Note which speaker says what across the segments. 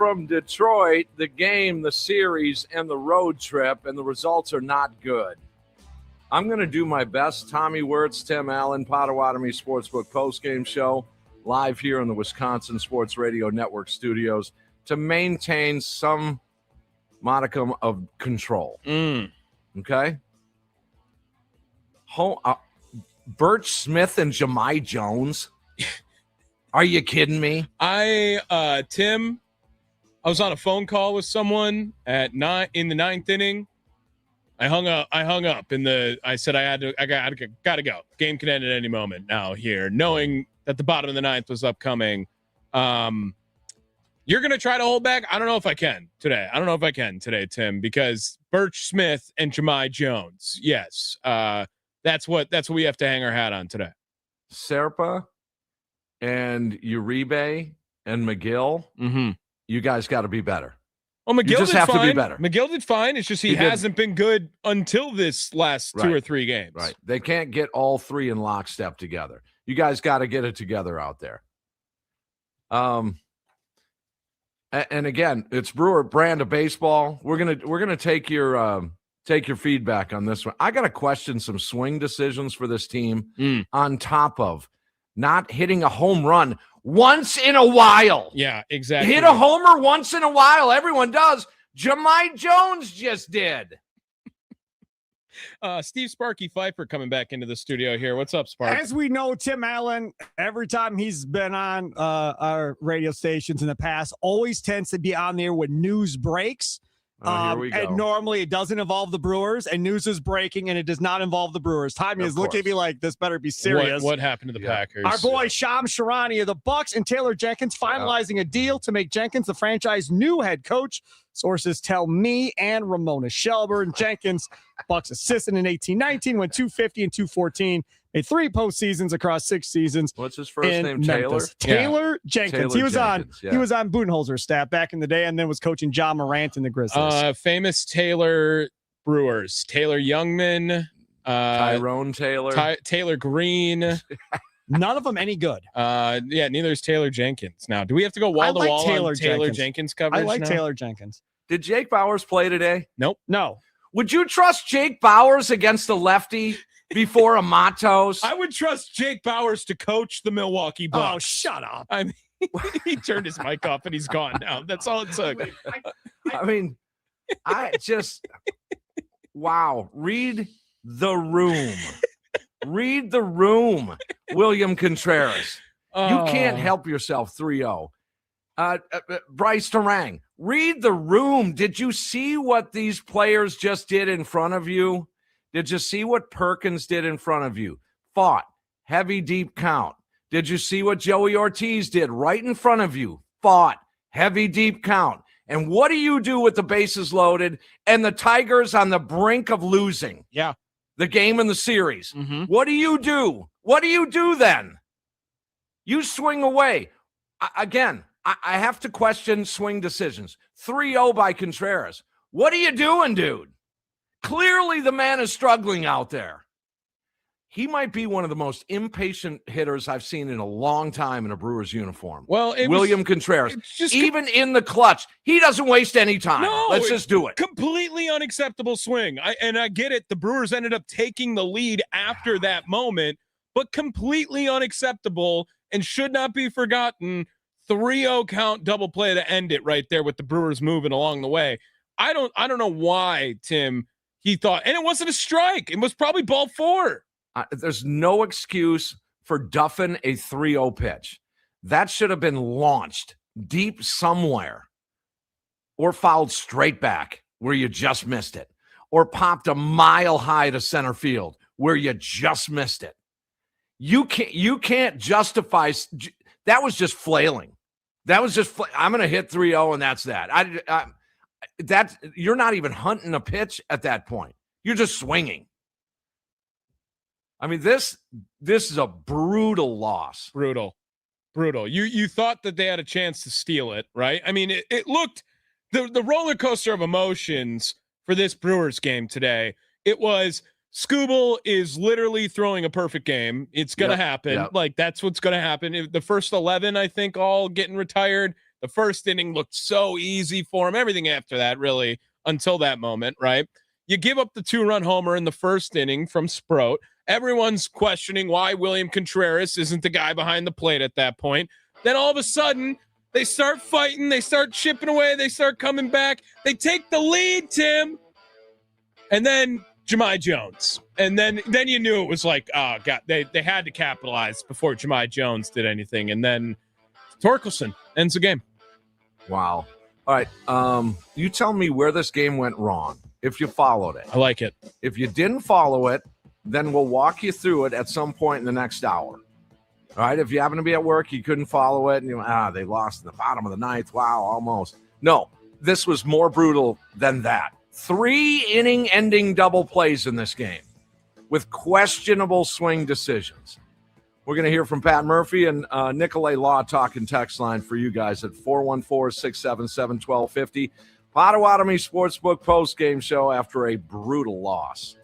Speaker 1: from Detroit, the game, the series, and the road trip, and the results are not good. I'm going to do my best. Tommy Wortz, Tim Allen, Potawatomi Sportsbook postgame show, live here in the Wisconsin Sports Radio Network studios to maintain some modicum of control. Okay? Birch Smith and Jahmai Jones? Are you kidding me?
Speaker 2: Tim, I was on a phone call with someone in the ninth inning. I hung up I said I gotta go. Game can end at any moment now here, knowing that the bottom of the ninth was upcoming. You're gonna try to hold back? I don't know if I can today, Tim, because Birch Smith and Jahmai Jones. Yes. That's what we have to hang our hat on today.
Speaker 1: Serpa and Uribe and McGill, you guys got to be better.
Speaker 2: Well, McGill
Speaker 1: just have to be better.
Speaker 2: McGill did fine. It's just he hasn't been good until this last 2 or 3 games.
Speaker 1: Right. They can't get all three in lockstep together. You guys got to get it together out there. And again, it's Brewer brand of baseball. We're gonna take your feedback on this one. I got to question some swing decisions for this team on top of not hitting a home run once in a while.
Speaker 2: Yeah, exactly.
Speaker 1: Hit a homer once in a while. Everyone does. Jahmai Jones just did.
Speaker 2: Steve Sparky Pfeiffer coming back into the studio here. What's up, Spark?
Speaker 3: As we know, Tim Allen, every time he's been on our radio stations in the past, always tends to be on there when news breaks.
Speaker 1: Here we go.
Speaker 3: And normally it doesn't involve the Brewers, and news is breaking, and it does not involve the Brewers. Tommy is looking at me like, this better be serious.
Speaker 2: What happened to the Packers?
Speaker 3: Our boy Sham Sharani of the Bucks and Taylor Jenkins finalizing a deal to make Jenkins the franchise new head coach. Sources tell me and Ramona Shelburne. Jenkins, Bucks assistant in 18-19, went 250 and 214. Made 3 postseasons across 6 seasons.
Speaker 1: What's his first name? Taylor?
Speaker 3: Taylor Jenkins.
Speaker 1: Taylor
Speaker 3: He was on Budenholzer's staff back in the day, and then was coaching John Morant in the Grizzlies.
Speaker 2: Famous Taylor Brewers. Taylor Youngman.
Speaker 1: Tyrone Taylor.
Speaker 2: Taylor Green.
Speaker 3: None of them any good.
Speaker 2: Neither is Taylor Jenkins. Now, do we have to go wall to wall on Taylor Jenkins coverage?
Speaker 3: I like
Speaker 2: now?
Speaker 3: Taylor Jenkins.
Speaker 1: Did Jake Bauers play today?
Speaker 2: Nope.
Speaker 3: No.
Speaker 1: Would you trust Jake Bauers against a lefty before a Matos?
Speaker 2: I would trust Jake Bauers to coach the Milwaukee Bucks.
Speaker 3: Oh, shut up.
Speaker 2: I mean, he turned his mic off and he's gone now. That's all it took.
Speaker 1: I mean, wow. Read the room. Read the room, William Contreras. You can't help yourself 3-0. Bryce Terang, read the room. Did you see what these players just did in front of you? Did you see what Perkins did in front of you? Fought. Heavy, deep count. Did you see what Joey Ortiz did right in front of you? Fought. Heavy, deep count. And what do you do with the bases loaded and the Tigers on the brink of losing?
Speaker 2: Yeah.
Speaker 1: The game and the series.
Speaker 2: Mm-hmm.
Speaker 1: What do you do? What do you do then? You swing away. I have to question swing decisions. 3-0 by Contreras. What are you doing, dude? Clearly the man is struggling out there. He might be one of the most impatient hitters I've seen in a long time in a Brewers uniform.
Speaker 2: Well,
Speaker 1: William Contreras, even in the clutch, he doesn't waste any time.
Speaker 2: No,
Speaker 1: let's just do it.
Speaker 2: Completely unacceptable swing. I get it. The Brewers ended up taking the lead after that moment, but completely unacceptable and should not be forgotten. 3-0 count double play to end it right there with the Brewers moving along the way. I don't know why, Tim, he thought, and it wasn't a strike. It was probably ball 4.
Speaker 1: There's no excuse for duffing a 3-0 pitch. That should have been launched deep somewhere or fouled straight back where you just missed it, or popped a mile high to center field where you just missed it. You can't justify that. Was just flailing. That was just I'm going to hit 3-0 and that's that. You're not even hunting a pitch at that point. You're just swinging. I mean, this is a brutal loss.
Speaker 2: Brutal. You thought that they had a chance to steal it, right? I mean, it looked the roller coaster of emotions for this Brewers game today. It was Skubal is literally throwing a perfect game. It's going to happen.
Speaker 1: Yep.
Speaker 2: Like, that's what's going to happen. The first 11, I think, all getting retired. The first inning looked so easy for him. Everything after that, really, until that moment, right? You give up the 2-run homer in the first inning from Sproat. Everyone's questioning why William Contreras isn't the guy behind the plate at that point. Then all of a sudden, they start fighting. They start chipping away. They start coming back. They take the lead, Tim. And then Jahmai Jones. And then you knew it was like, oh, God, they had to capitalize before Jahmai Jones did anything. And then Torkelson ends the game.
Speaker 1: Wow. All right. You tell me where this game went wrong, if you followed it.
Speaker 2: I like it.
Speaker 1: If you didn't follow it, then we'll walk you through it at some point in the next hour. All right. If you happen to be at work, you couldn't follow it, and they lost in the bottom of the ninth. Wow, almost. No, this was more brutal than that. 3 inning-ending double plays in this game with questionable swing decisions. We're going to hear from Pat Murphy and Nicolay Law talking text line for you guys at 414-677-1250. Potawatomi Sportsbook post-game show after a brutal loss.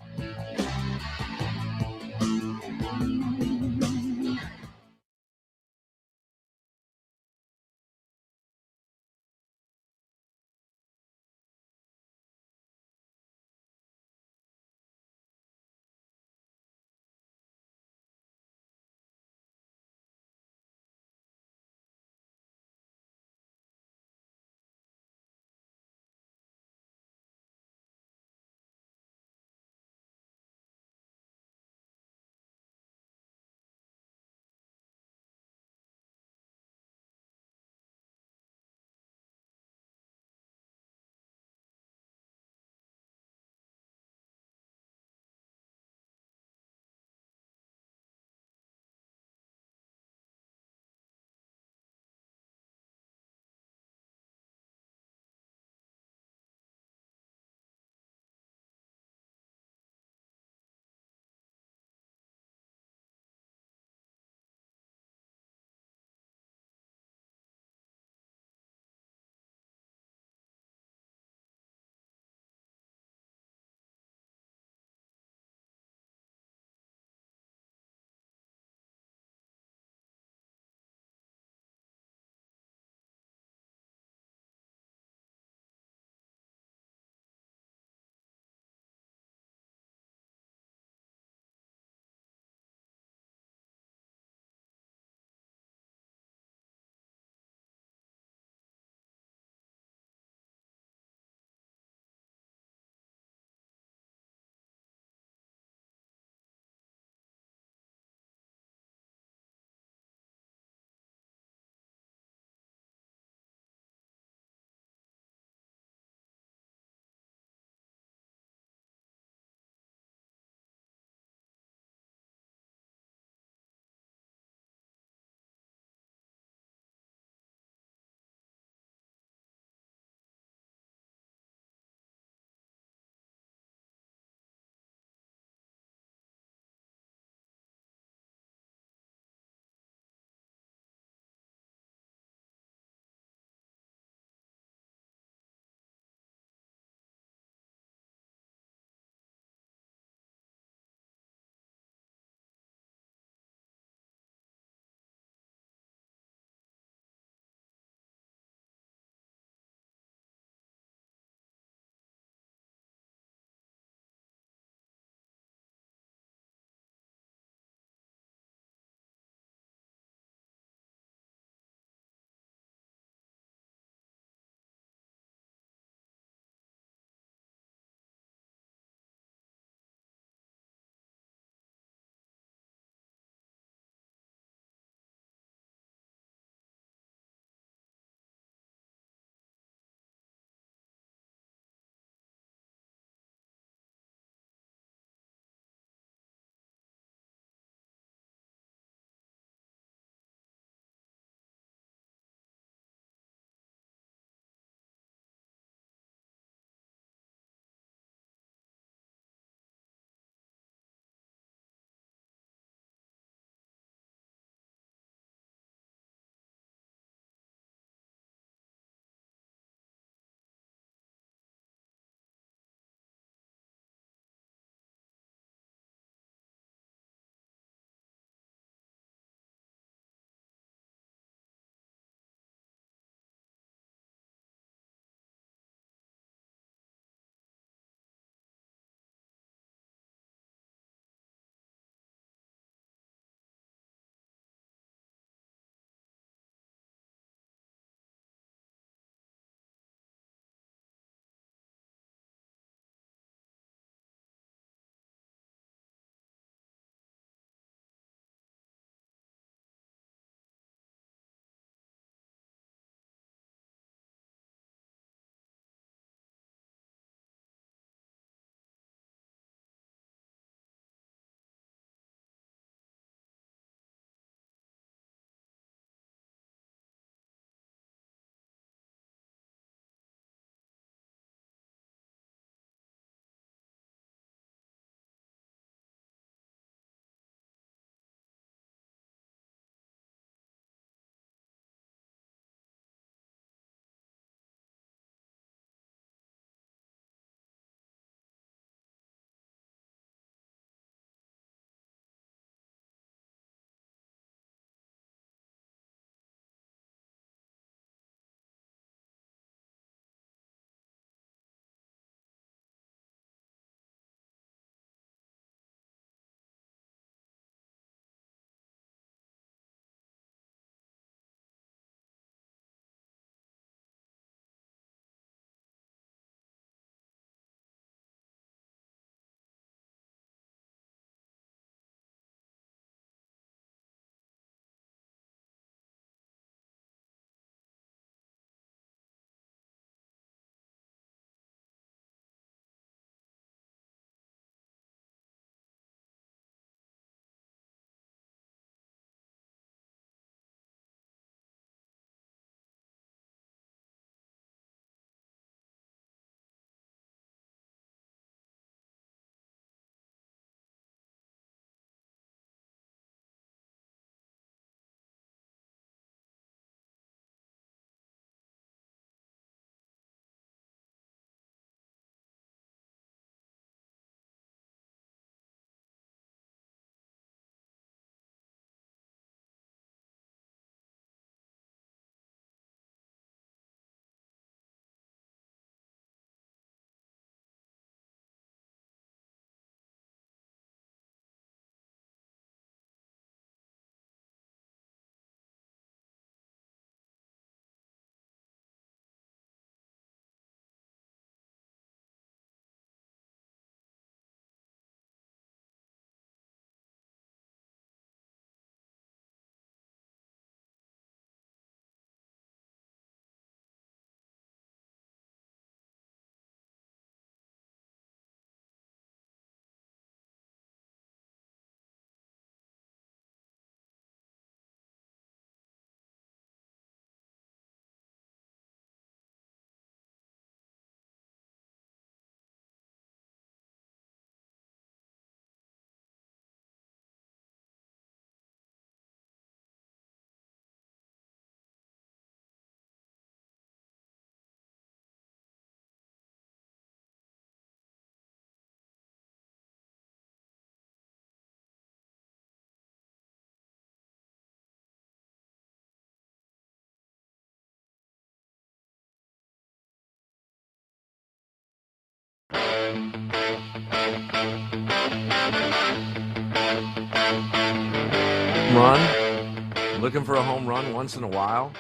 Speaker 1: run? Looking for a home run once in a while?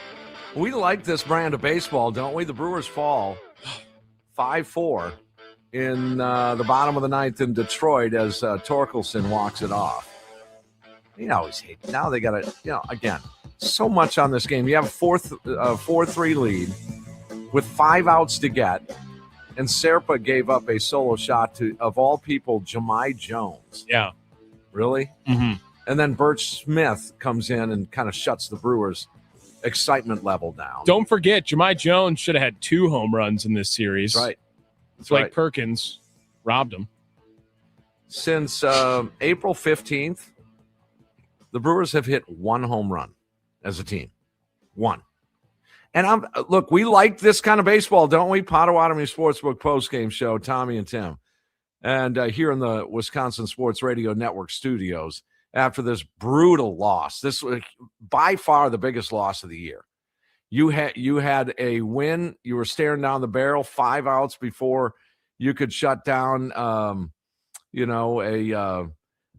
Speaker 1: We like this brand of baseball, don't we? The Brewers fall 5-4 in the bottom of the ninth in Detroit as Torkelson walks it off. You always hate. Now they got to, again, so much on this game. You have a 4-3 lead with 5 outs to get, and Serpa gave up a solo shot to, of all people, Jahmai Jones.
Speaker 2: Yeah.
Speaker 1: Really?
Speaker 2: Mm-hmm.
Speaker 1: And then Birch Smith comes in and kind of shuts the Brewers' excitement level down.
Speaker 2: Don't forget, Jahmai Jones should have had 2 home runs in this series.
Speaker 1: That's right.
Speaker 2: It's like Perkins robbed him.
Speaker 1: Since April 15th, the Brewers have hit 1 home run as a team. 1. And look, we like this kind of baseball, don't we? Potawatomi Sportsbook postgame show, Tommy and Tim. And here in the Wisconsin Sports Radio Network studios, after this brutal loss, this was by far the biggest loss of the year. You had a win. You were staring down the barrel 5 outs before you could shut down, a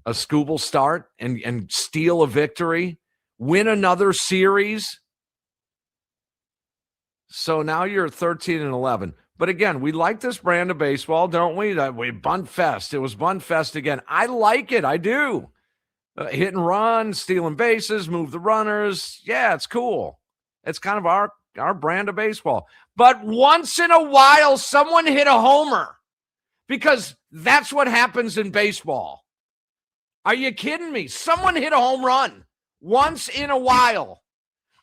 Speaker 1: Scooble start and steal a victory, win another series. So now you're 13-11. But again, we like this brand of baseball, don't we? We bunt fest. It was bunt fest again. I like it. I do. Hit and run, stealing bases, move the runners. Yeah, it's cool. It's kind of our brand of baseball. But once in a while, someone hit a homer because that's what happens in baseball. Are you kidding me? Someone hit a home run once in a while.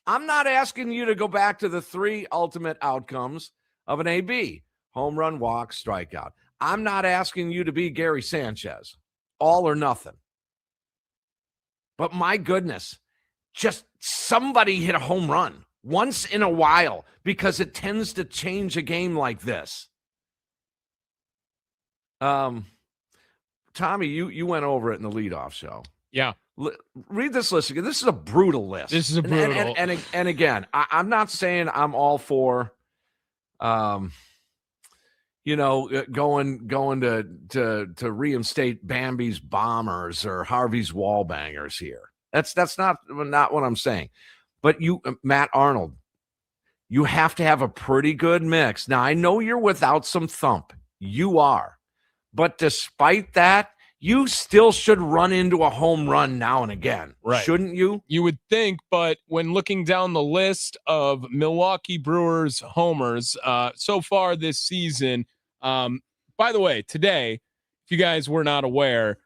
Speaker 1: I'm not asking you to go back to the 3 ultimate outcomes of an AB. Home run, walk, strikeout. I'm not asking you to be Gary Sanchez. All or nothing. But my goodness, just somebody hit a home run once in a while because it tends to change a game like this. Tommy, you went over it in the leadoff show.
Speaker 2: Yeah.
Speaker 1: Read this list again. This is a brutal list.
Speaker 2: This is a brutal.
Speaker 1: And again, I'm not saying I'm all for, going to reinstate Bambi's Bombers or Harvey's Wallbangers here. That's not what I'm saying. But Matt Arnold, you have to have a pretty good mix. Now, I know you're without some thump. You are. But despite that, you still should run into a home run now and again,
Speaker 2: right? Shouldn't you? You would think, but when looking down the list of Milwaukee Brewers homers so far this season, by the way, today, if you guys were not aware,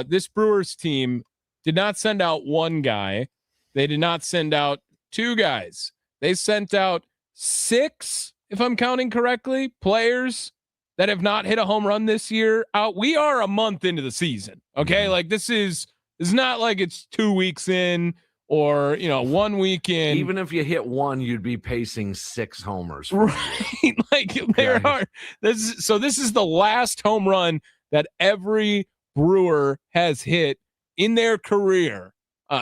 Speaker 2: this Brewers team did not send out 1 guy. They did not send out 2 guys. They sent out 6, if I'm counting correctly, players that have not hit a home run this year. We are a month into the season. Okay. Like this is not like it's 2 weeks in or, 1 week in.
Speaker 1: Even if you hit 1, you'd be pacing 6 homers.
Speaker 2: Right. Like there are, this is the last home run that every Brewer has hit in their career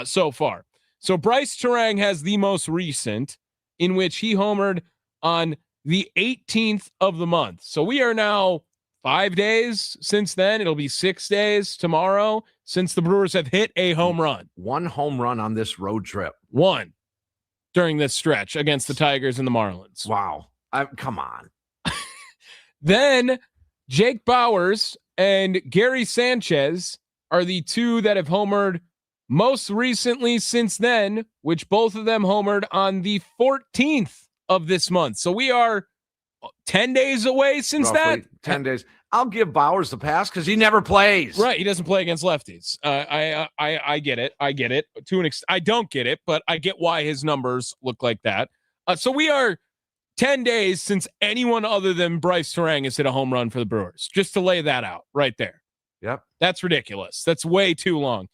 Speaker 2: so far. So Bryce Terang has the most recent, in which he homered on the 18th of the month. So we are now 5 days since then. It'll be 6 days tomorrow since the Brewers have hit a home run.
Speaker 1: 1 home run on this road trip.
Speaker 2: 1 during this stretch against the Tigers and the Marlins.
Speaker 1: Wow. Come on.
Speaker 2: Then Jake Bauers and Gary Sanchez are the 2 that have homered most recently since then, which both of them homered on the 14th of this month. So we are 10 days away since
Speaker 1: roughly
Speaker 2: that.
Speaker 1: 10 days. I'll give Bauers the pass because he never plays.
Speaker 2: Right. He doesn't play against lefties. I get it. I get it to an extent. I don't get it, but I get why his numbers look like that. So we are 10 days since anyone other than Bryce Terang has hit a home run for the Brewers, just to lay that out right there.
Speaker 1: Yep.
Speaker 2: That's ridiculous. That's way too long.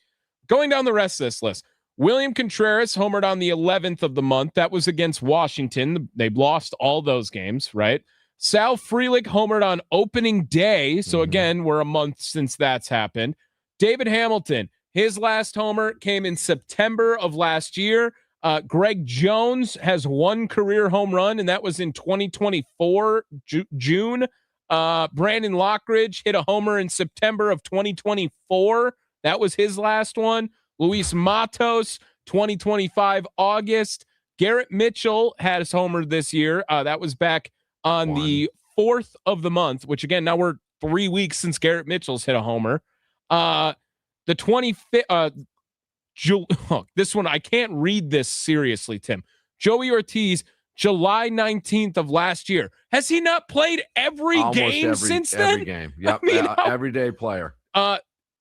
Speaker 2: Going down the rest of this list. William Contreras homered on the 11th of the month. That was against Washington. They've lost all those games, right? Sal Frelick homered on opening day. So again, we're a month since that's happened. David Hamilton, his last homer came in September of last year. Greg Jones has 1 career home run, and that was in 2024, June. Brandon Lockridge hit a homer in September of 2024. That was his last one. Luis Matos, 2025 August. Garrett Mitchell had his homer this year. That was back on the 4th of the month, which again, now we're 3 weeks since Garrett Mitchell's hit a homer. The 25th, this one, I can't read this seriously, Tim. Joey Ortiz, July 19th of last year. Has he not played every game since then?
Speaker 1: Every game. Yep.
Speaker 2: I mean,
Speaker 1: everyday player.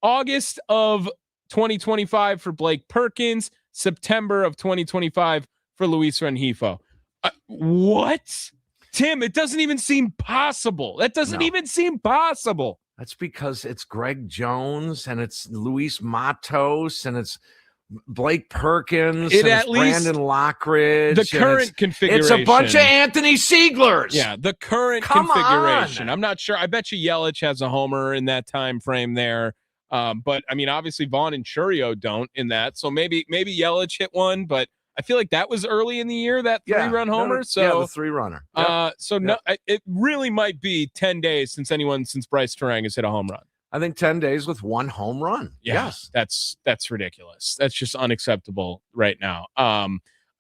Speaker 2: August of 2025 for Blake Perkins, September of 2025 for Luis Rengifo. What? Tim, it doesn't even seem possible. That doesn't even seem possible.
Speaker 1: That's because it's Greg Jones and it's Luis Matos and it's Blake Perkins and it's Brandon Lockridge.
Speaker 2: The current configuration.
Speaker 1: It's a bunch of Anthony Sieglers.
Speaker 2: Yeah, the current configuration. I'm not sure. I bet you Yelich has a homer in that time frame there. But I mean, obviously Vaughn and Churio don't in that. So maybe Yelich hit one, but I feel like that was early in the year, that 3-run homer.
Speaker 1: The 3-runner.
Speaker 2: Yep. It really might be 10 days since Bryce Terang has hit a home run.
Speaker 1: I think 10 days with 1 home run.
Speaker 2: Yeah,
Speaker 1: yes.
Speaker 2: That's ridiculous. That's just unacceptable right now. I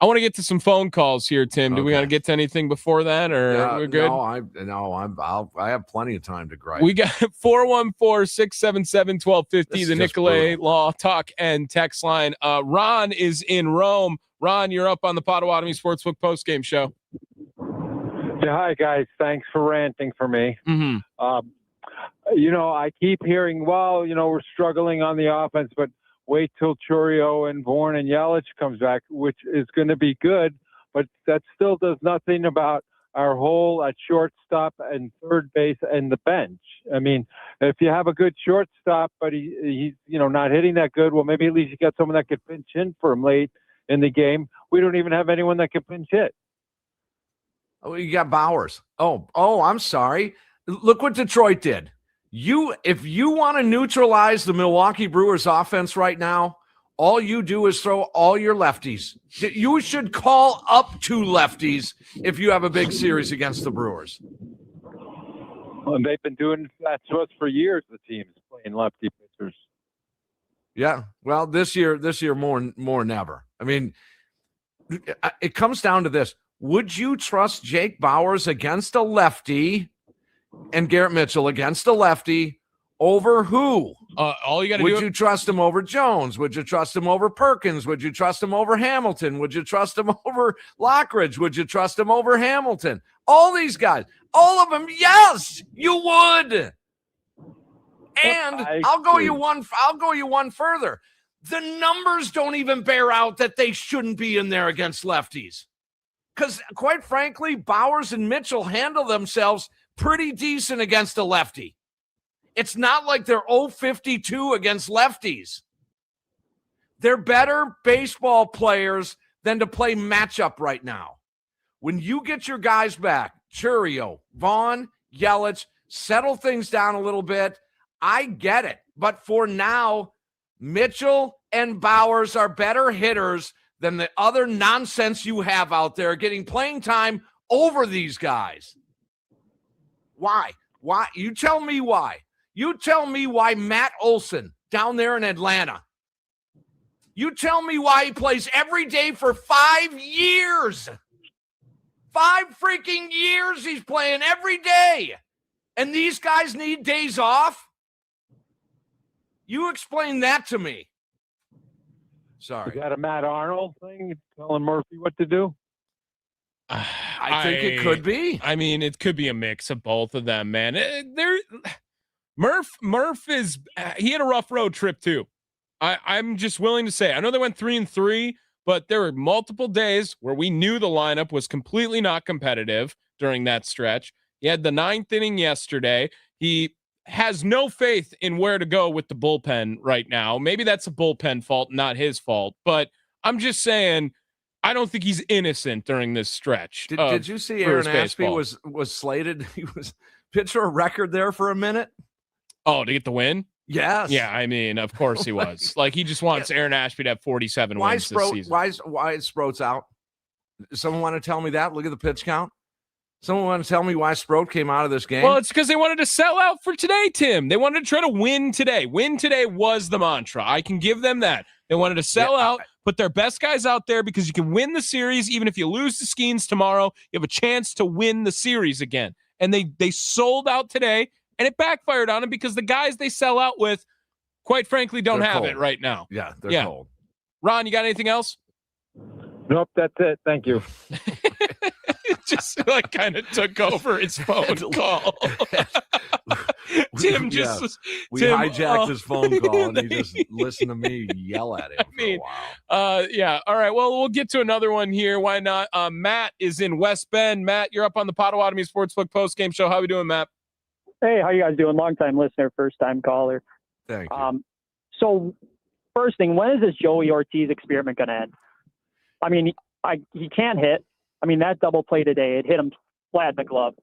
Speaker 2: want to get to some phone calls here, Tim. Do we want to get to anything before that, or we're good?
Speaker 1: I have plenty of time to gripe.
Speaker 2: We got 414-677-1250, the Nicolay Law Talk and text line. Ron is in Rome. Ron, you're up on the Potawatomi Sportsbook postgame show.
Speaker 4: Yeah, hi, guys. Thanks for ranting for me.
Speaker 2: Mm-hmm.
Speaker 4: I keep hearing, we're struggling on the offense, but wait till Churio and Vaughn and Yelich comes back, which is going to be good, but that still does nothing about our hole at shortstop and third base and the bench. I mean, if you have a good shortstop, but he's not hitting that good, well, maybe at least you got someone that could pinch in for him late in the game. We don't even have anyone that can pinch hit.
Speaker 1: Oh, you got Bowers. Oh, I'm sorry. Look what Detroit did. If you want to neutralize the Milwaukee Brewers offense right now, all you do is throw all your lefties. You should call up 2 lefties if you have a big series against the Brewers.
Speaker 4: Well, and they've been doing that to us for years, the teams playing lefty pitchers.
Speaker 1: Yeah. Well, this year more never. I mean, it comes down to this. Would you trust Jake Bowers against a lefty and Garrett Mitchell against a lefty over who?
Speaker 2: All you got to
Speaker 1: do. Would you trust him over Jones? Would you trust him over Perkins? Would you trust him over Hamilton? Would you trust him over Lockridge? Would you trust him over Hamilton? All these guys, all of them. Yes, you would. And I'll go you one further. The numbers don't even bear out that they shouldn't be in there against lefties. Because quite frankly, Bowers and Mitchell handle themselves pretty decent against a lefty. It's not like they're 0-52 against lefties. They're better baseball players than to play matchup right now. When you get your guys back, Churio, Vaughn, Yelich, settle things down a little bit, I get it. But for now, Mitchell and Bowers are better hitters than the other nonsense you have out there getting playing time over these guys. Why? Why? You tell me why. You tell me why Matt Olson down there in Atlanta. You tell me why he plays every day for 5 years. 5 freaking years he's playing every day. And these guys need days off? You explain that to me. Sorry.
Speaker 4: Is that a Matt Arnold thing, telling Murphy what to do?
Speaker 1: I think it could be.
Speaker 2: I mean, it could be a mix of both of them, man. Murph is he had a rough road trip too. I'm just willing to say. I know they went 3-3, but there were multiple days where we knew the lineup was completely not competitive during that stretch. He had the 9th inning yesterday. He has no faith in where to go with the bullpen right now. Maybe that's a bullpen fault, not his fault. But I'm just saying, I don't think he's innocent during this stretch.
Speaker 1: Did you see Aaron Ashby was slated? He was pitched for a record there for a minute.
Speaker 2: Oh, to get the win?
Speaker 1: Yes.
Speaker 2: Yeah, I mean, of course he was. Like, he just wants Aaron Ashby to have 47 wins this season.
Speaker 1: Why is Sproat's out? Someone want to tell me that? Look at the pitch count. Someone want to tell me why Sproat came out of this game?
Speaker 2: Well, it's because they wanted to sell out for today, Tim. They wanted to try to win today. Win today was the mantra. I can give them that. They wanted to sell out, put their best guys out there because you can win the series. Even if you lose to Skeens tomorrow, you have a chance to win the series again. And they sold out today, and it backfired on them because the guys they sell out with, quite frankly, don't
Speaker 1: They're
Speaker 2: have
Speaker 1: cold.
Speaker 2: it right now.
Speaker 1: Yeah, they're cold.
Speaker 2: Ron, you got anything else?
Speaker 4: Nope, that's it. Thank you.
Speaker 2: It just like kind of took over its phone call. Tim just
Speaker 1: we
Speaker 2: Tim,
Speaker 1: hijacked his phone call and he just listened to me yell at him for a while.
Speaker 2: Yeah. All right. Well, we'll get to another one here. Why not? Matt is in West Bend. Matt, you're up on the Potawatomi Sportsbook postgame show. How we doing, Matt?
Speaker 5: Hey, how you guys doing? Long time listener, first time caller.
Speaker 1: Thank you.
Speaker 5: So first thing, when is this Joey Ortiz experiment going to end? I mean, he can't hit. I mean, that double play today, it hit him flat in the glove.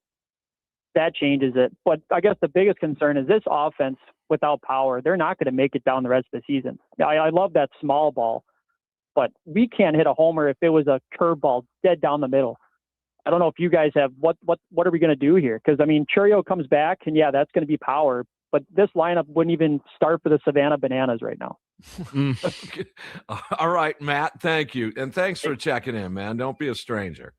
Speaker 5: That changes it. But I guess the biggest concern is this offense without power. They're not going to make it down the rest of the season. I love that small ball, but we can't hit a homer if it was a curveball dead down the middle. I don't know if you guys have what are we going to do here? Because I mean, Churio comes back, and yeah, that's going to be power. But this lineup wouldn't even start for the Savannah Bananas right now.
Speaker 1: All right, Matt. Thank you, and thanks for checking in, man. Don't be a stranger.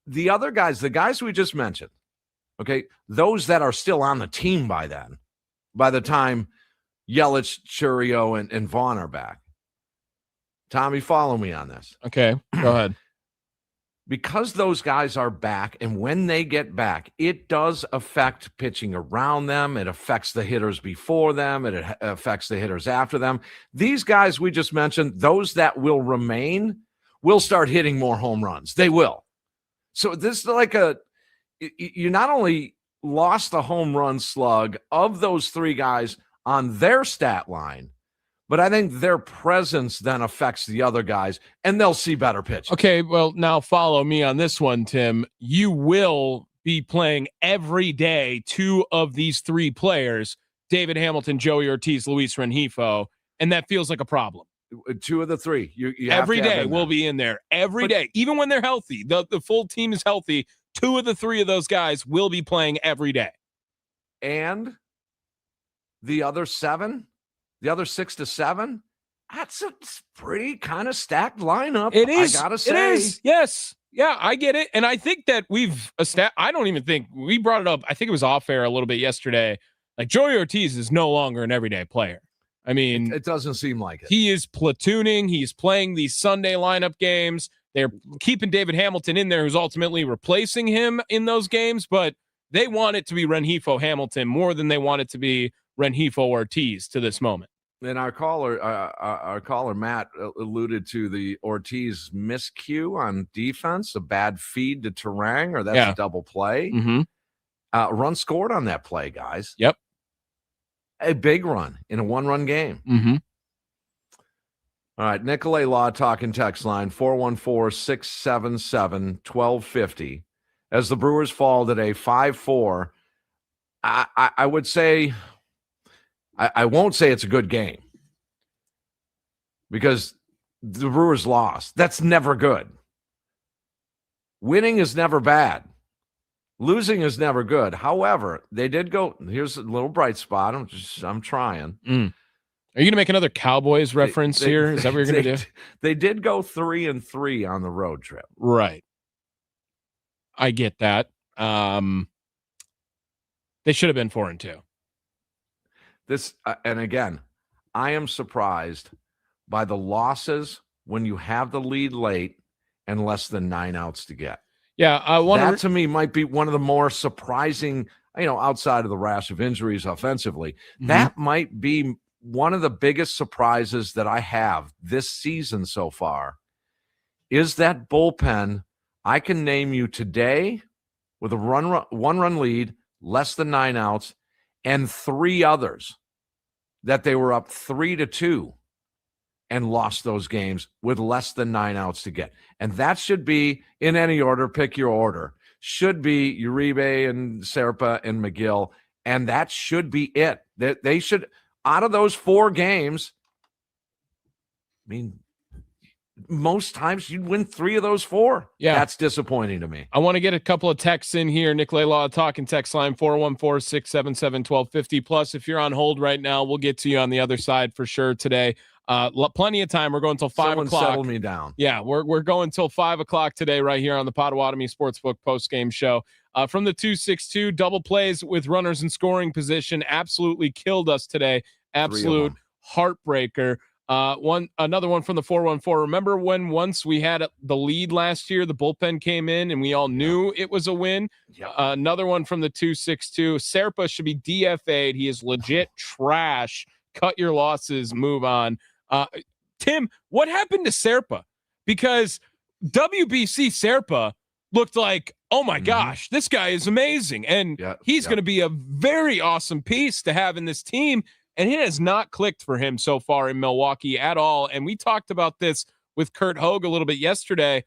Speaker 1: The other guys, the guys we just mentioned, okay, those that are still on the team by the time Yelich, Churio, and Vaughn are back. Tommy, follow me on this.
Speaker 2: Okay, go ahead.
Speaker 1: Because those guys are back, and when they get back, it does affect pitching around them. It affects the hitters before them. It affects the hitters after them. These guys we just mentioned, those that will remain, will start hitting more home runs. They will. So this is like you not only lost the home run slug of those three guys on their stat line, but I think their presence then affects the other guys, and they'll see better pitch.
Speaker 2: Okay, well, now follow me on this one, Tim. You will be playing every day two of these three players, David Hamilton, Joey Ortiz, Luis Rengifo, and that feels like a problem.
Speaker 1: Two of the three. You
Speaker 2: every day we'll be in there. Every day. Even when they're healthy, the full team is healthy, two of the three of those guys will be playing every day.
Speaker 1: And the other 7? The other 6 to 7, that's a pretty kind of stacked lineup.
Speaker 2: It is.
Speaker 1: I gotta say.
Speaker 2: It is. Yes. Yeah, I get it. And I think that I don't even think we brought it up. I think it was off air a little bit yesterday. Like Joey Ortiz is no longer an everyday player. I mean,
Speaker 1: it doesn't seem like it.
Speaker 2: He is platooning. He's playing these Sunday lineup games. They're keeping David Hamilton in there, who's ultimately replacing him in those games. But they want it to be Rengifo Hamilton more than they want it to be Rengifo Ortiz to this moment.
Speaker 1: And our caller Matt alluded to the Ortiz miscue on defense, a bad feed to Terang, or that's a double play.
Speaker 2: Mm-hmm.
Speaker 1: Run scored on that play, guys.
Speaker 2: Yep.
Speaker 1: A big run in a one-run game.
Speaker 2: Mm-hmm.
Speaker 1: All right, Nicolay Law talking text line 414-677-1250. As the Brewers fall today 5-4, I would say I won't say it's a good game because the Brewers lost. That's never good. Winning is never bad. Losing is never good. However, they did go. Here's a little bright spot. I'm trying.
Speaker 2: Are you going to make another Cowboys reference here? Is that what you're going to do?
Speaker 1: They did go 3-3 on the road trip.
Speaker 2: Right. I get that. They should have been 4-2.
Speaker 1: This and again, I am surprised by the losses when you have the lead late and less than 9 outs to get.
Speaker 2: Yeah,
Speaker 1: that to me might be one of the more surprising, outside of the rash of injuries offensively. Mm-hmm. That might be one of the biggest surprises that I have this season so far is that bullpen. I can name you today with a one-run lead, less than 9 outs, and 3 others that they were up 3-2 and lost those games with less than 9 outs to get. And that should be, in any order, pick your order, should be Uribe and Serpa and McGill, and that should be it. They should, out of those 4 games, I mean, most times you'd win 3 of those 4.
Speaker 2: Yeah.
Speaker 1: That's disappointing to me.
Speaker 2: I want to get a couple of texts in here. Nicolay Law talking text line 414-677-1250. Plus, if you're on hold right now, we'll get to you on the other side for sure today. Plenty of time. We're going until 5
Speaker 1: Someone
Speaker 2: o'clock.
Speaker 1: settle me down.
Speaker 2: Yeah, we're going until 5 o'clock today right here on the Potawatomi Sportsbook postgame show. From the 2-6-2, double plays with runners in scoring position absolutely killed us today. Absolute heartbreaker. Another one from the 4-1-4. Remember when once we had the lead last year, the bullpen came in and we all knew it was a win?
Speaker 1: Yep.
Speaker 2: Another one from the 2-6-2. Serpa should be DFA'd. He is legit trash. Cut your losses. Move on. Tim, what happened to Serpa? Because WBC Serpa looked like, oh my gosh, this guy is amazing. And he's going to be a very awesome piece to have in this team. And it has not clicked for him so far in Milwaukee at all. And we talked about this with Kurt Hogue a little bit yesterday.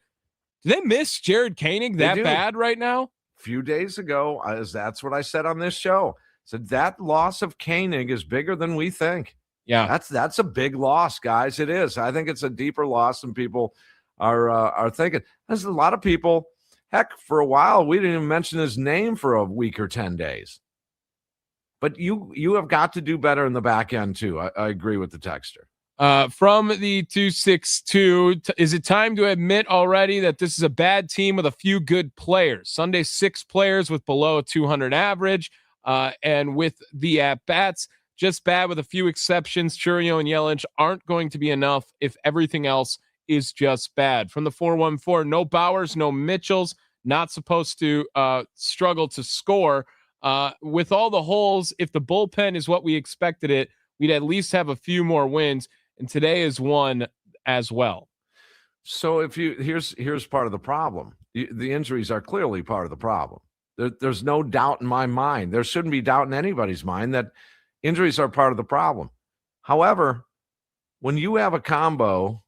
Speaker 2: Do they miss Jared Koenig that bad right now?
Speaker 1: A few days ago, that's what I said on this show. Said that loss of Koenig is bigger than we think.
Speaker 2: Yeah,
Speaker 1: that's a big loss, guys. It is. I think it's a deeper loss than people are thinking. There's a lot of people. Heck, for a while, we didn't even mention his name for a week or 10 days. But you have got to do better in the back end, too. I agree with the texter.
Speaker 2: From the 2-6-2, is it time to admit already that this is a bad team with a few good players? Sunday, 6 players with below a 200 average, and with the at-bats, just bad with a few exceptions. Churio and Yelich aren't going to be enough if everything else is just bad. From the 4-1-4, no Bowers, no Mitchells, not supposed to struggle to score. With all the holes, if the bullpen is what we expected it, we'd at least have a few more wins. And today is one as well.
Speaker 1: So here's part of the problem. The injuries are clearly part of the problem. There's no doubt in my mind. There shouldn't be doubt in anybody's mind that injuries are part of the problem. However, when you have a combo,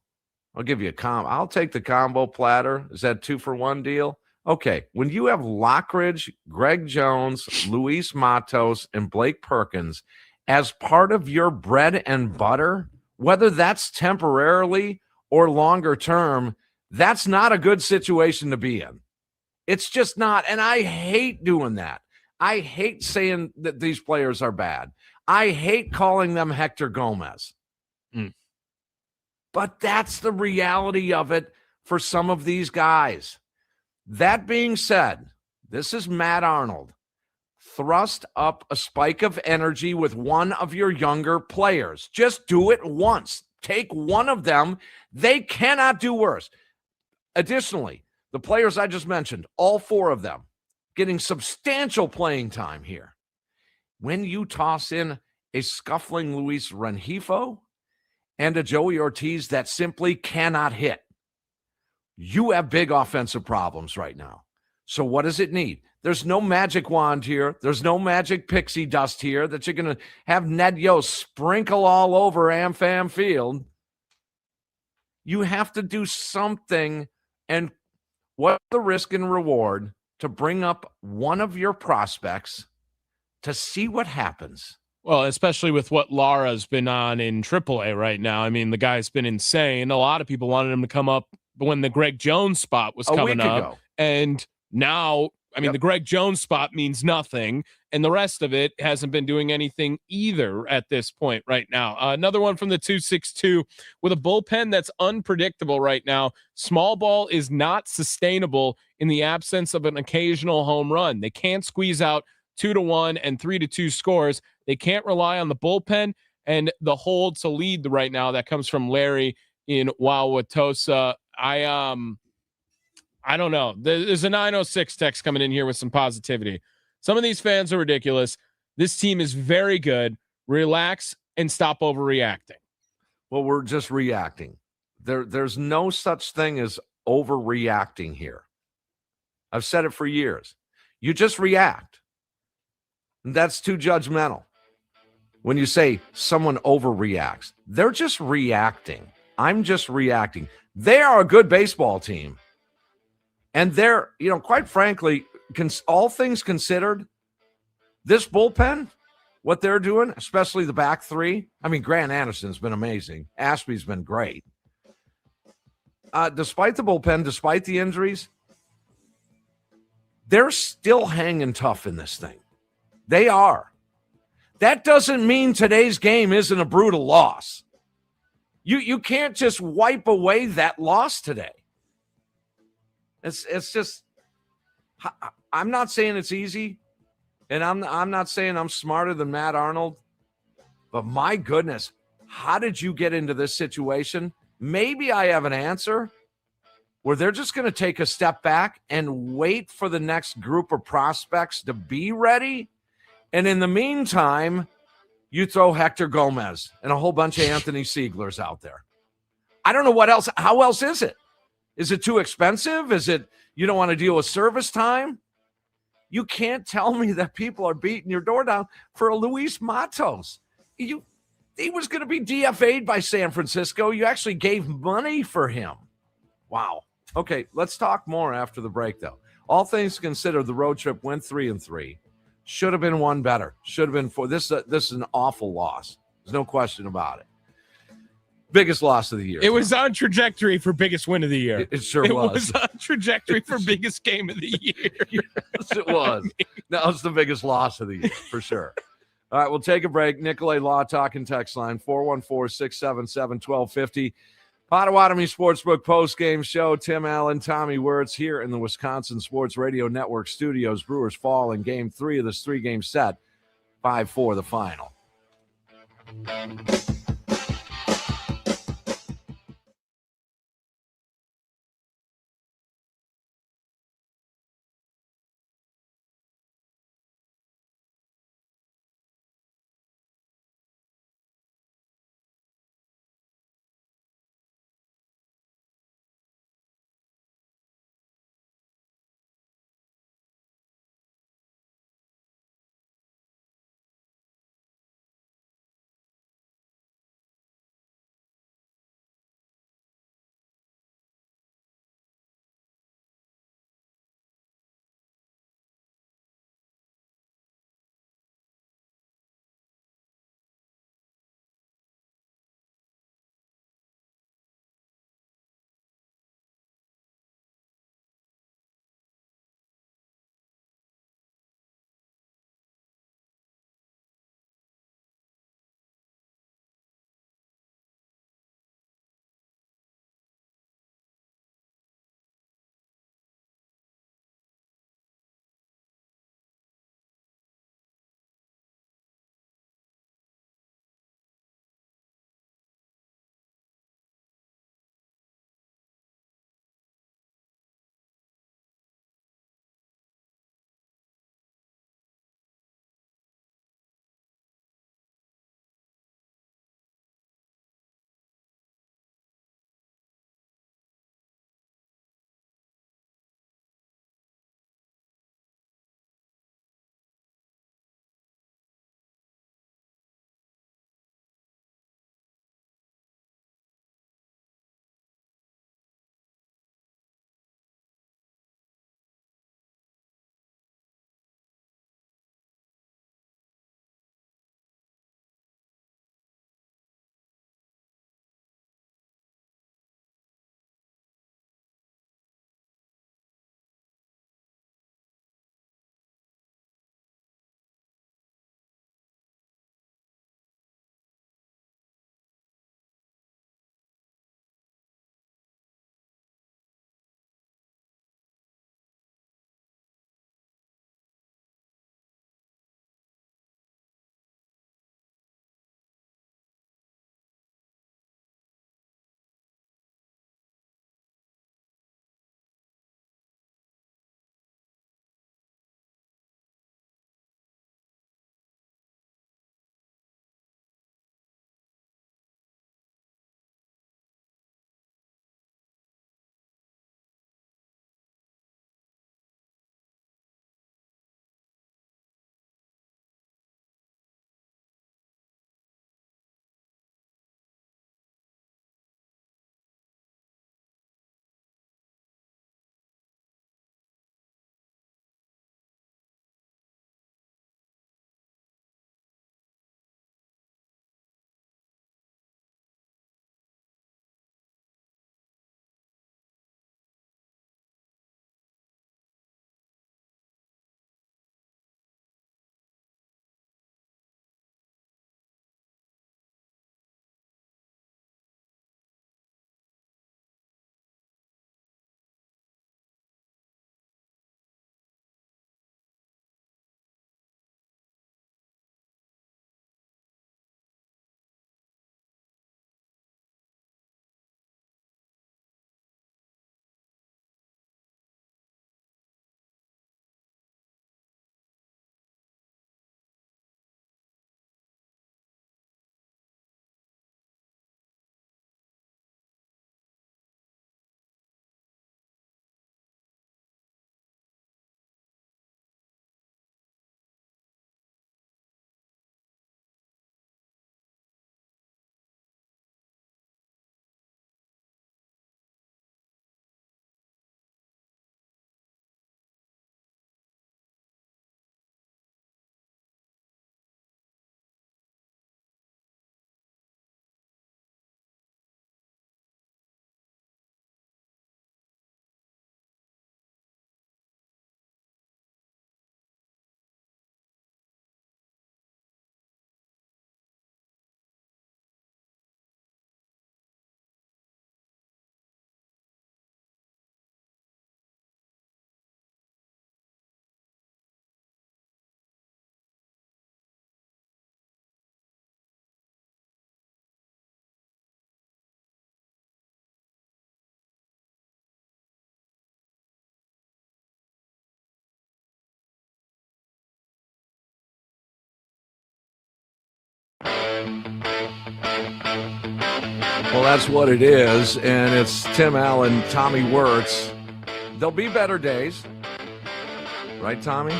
Speaker 1: I'll give you a combo. I'll take the combo platter. Is that 2-for-1 deal? Okay, when you have Lockridge, Greg Jones, Luis Matos, and Blake Perkins as part of your bread and butter, whether that's temporarily or longer term, that's not a good situation to be in. It's just not, and I hate doing that. I hate saying that these players are bad. I hate calling them Hector Gomez. But that's the reality of it for some of these guys. That being said, this is Matt Arnold. Thrust up a spike of energy with one of your younger players. Just do it once. Take one of them. They cannot do worse. Additionally, the players I just mentioned, all 4 of them, getting substantial playing time here. When you toss in a scuffling Luis Rengifo and a Joey Ortiz that simply cannot hit, you have big offensive problems right now. So what does it need? There's no magic wand here. There's no magic pixie dust here that you're going to have Ned Yost sprinkle all over AmFam Field. You have to do something. And what's the risk and reward to bring up one of your prospects to see what happens?
Speaker 2: Well, especially with what Lara's been on in AAA right now. I mean, the guy's been insane. A lot of people wanted him to come up when the Greg Jones spot was coming up.
Speaker 1: Ago.
Speaker 2: And now, I mean, the Greg Jones spot means nothing, and the rest of it hasn't been doing anything either at this point right now. Another one from the 2-6-2 with a bullpen that's unpredictable right now. Small ball is not sustainable in the absence of an occasional home run. They can't squeeze out 2-1 and 3-2 scores. They can't rely on the bullpen and the hold to lead right now. That comes from Larry in Wauwatosa. I don't know. There's a 906 text coming in here with some positivity. Some of these fans are ridiculous. This team is very good. Relax and stop overreacting.
Speaker 1: Well, we're just reacting. There's no such thing as overreacting here. I've said it for years. You just react. And that's too judgmental. When you say someone overreacts, they're just reacting. I'm just reacting. They are a good baseball team. And they're, quite frankly, all things considered, this bullpen, what they're doing, especially the back 3. I mean, Grant Anderson's been amazing. Ashby's been great. Despite the bullpen, despite the injuries, they're still hanging tough in this thing. They are. That doesn't mean today's game isn't a brutal loss. You can't just wipe away that loss today. It's just, I'm not saying it's easy, and I'm not saying I'm smarter than Matt Arnold, but my goodness, how did you get into this situation? Maybe I have an answer where they're just going to take a step back and wait for the next group of prospects to be ready. And in the meantime, you throw Hector Gomez and a whole bunch of Anthony Sieglers out there. I don't know what else. How else is it? Is it too expensive? Is it you don't want to deal with service time? You can't tell me that people are beating your door down for a Luis Matos. He was going to be DFA'd by San Francisco. You actually gave money for him. Wow. Okay, let's talk more after the break, though. All things considered, the road trip went 3-3. Should have been one better. Should have been four. This is an awful loss. There's no question about it. Biggest loss of the year.
Speaker 2: It was on trajectory for biggest win of the year.
Speaker 1: It sure
Speaker 2: was. It
Speaker 1: was.
Speaker 2: was on trajectory for biggest game of the year.
Speaker 1: Yes, it was. That was the biggest loss of the year, for sure. All right, we'll take a break. Nicolay Law Talking text line, 414-677-1250. Potawatomi Sportsbook postgame show. Tim Allen, Tommy Wortz here in the Wisconsin Sports Radio Network studios. Brewers fall in game 3 of this 3-game set. 5-4 the final. that's what it is. And it's Tim Allen, Tommy Wortz. There'll be better days. Right, Tommy?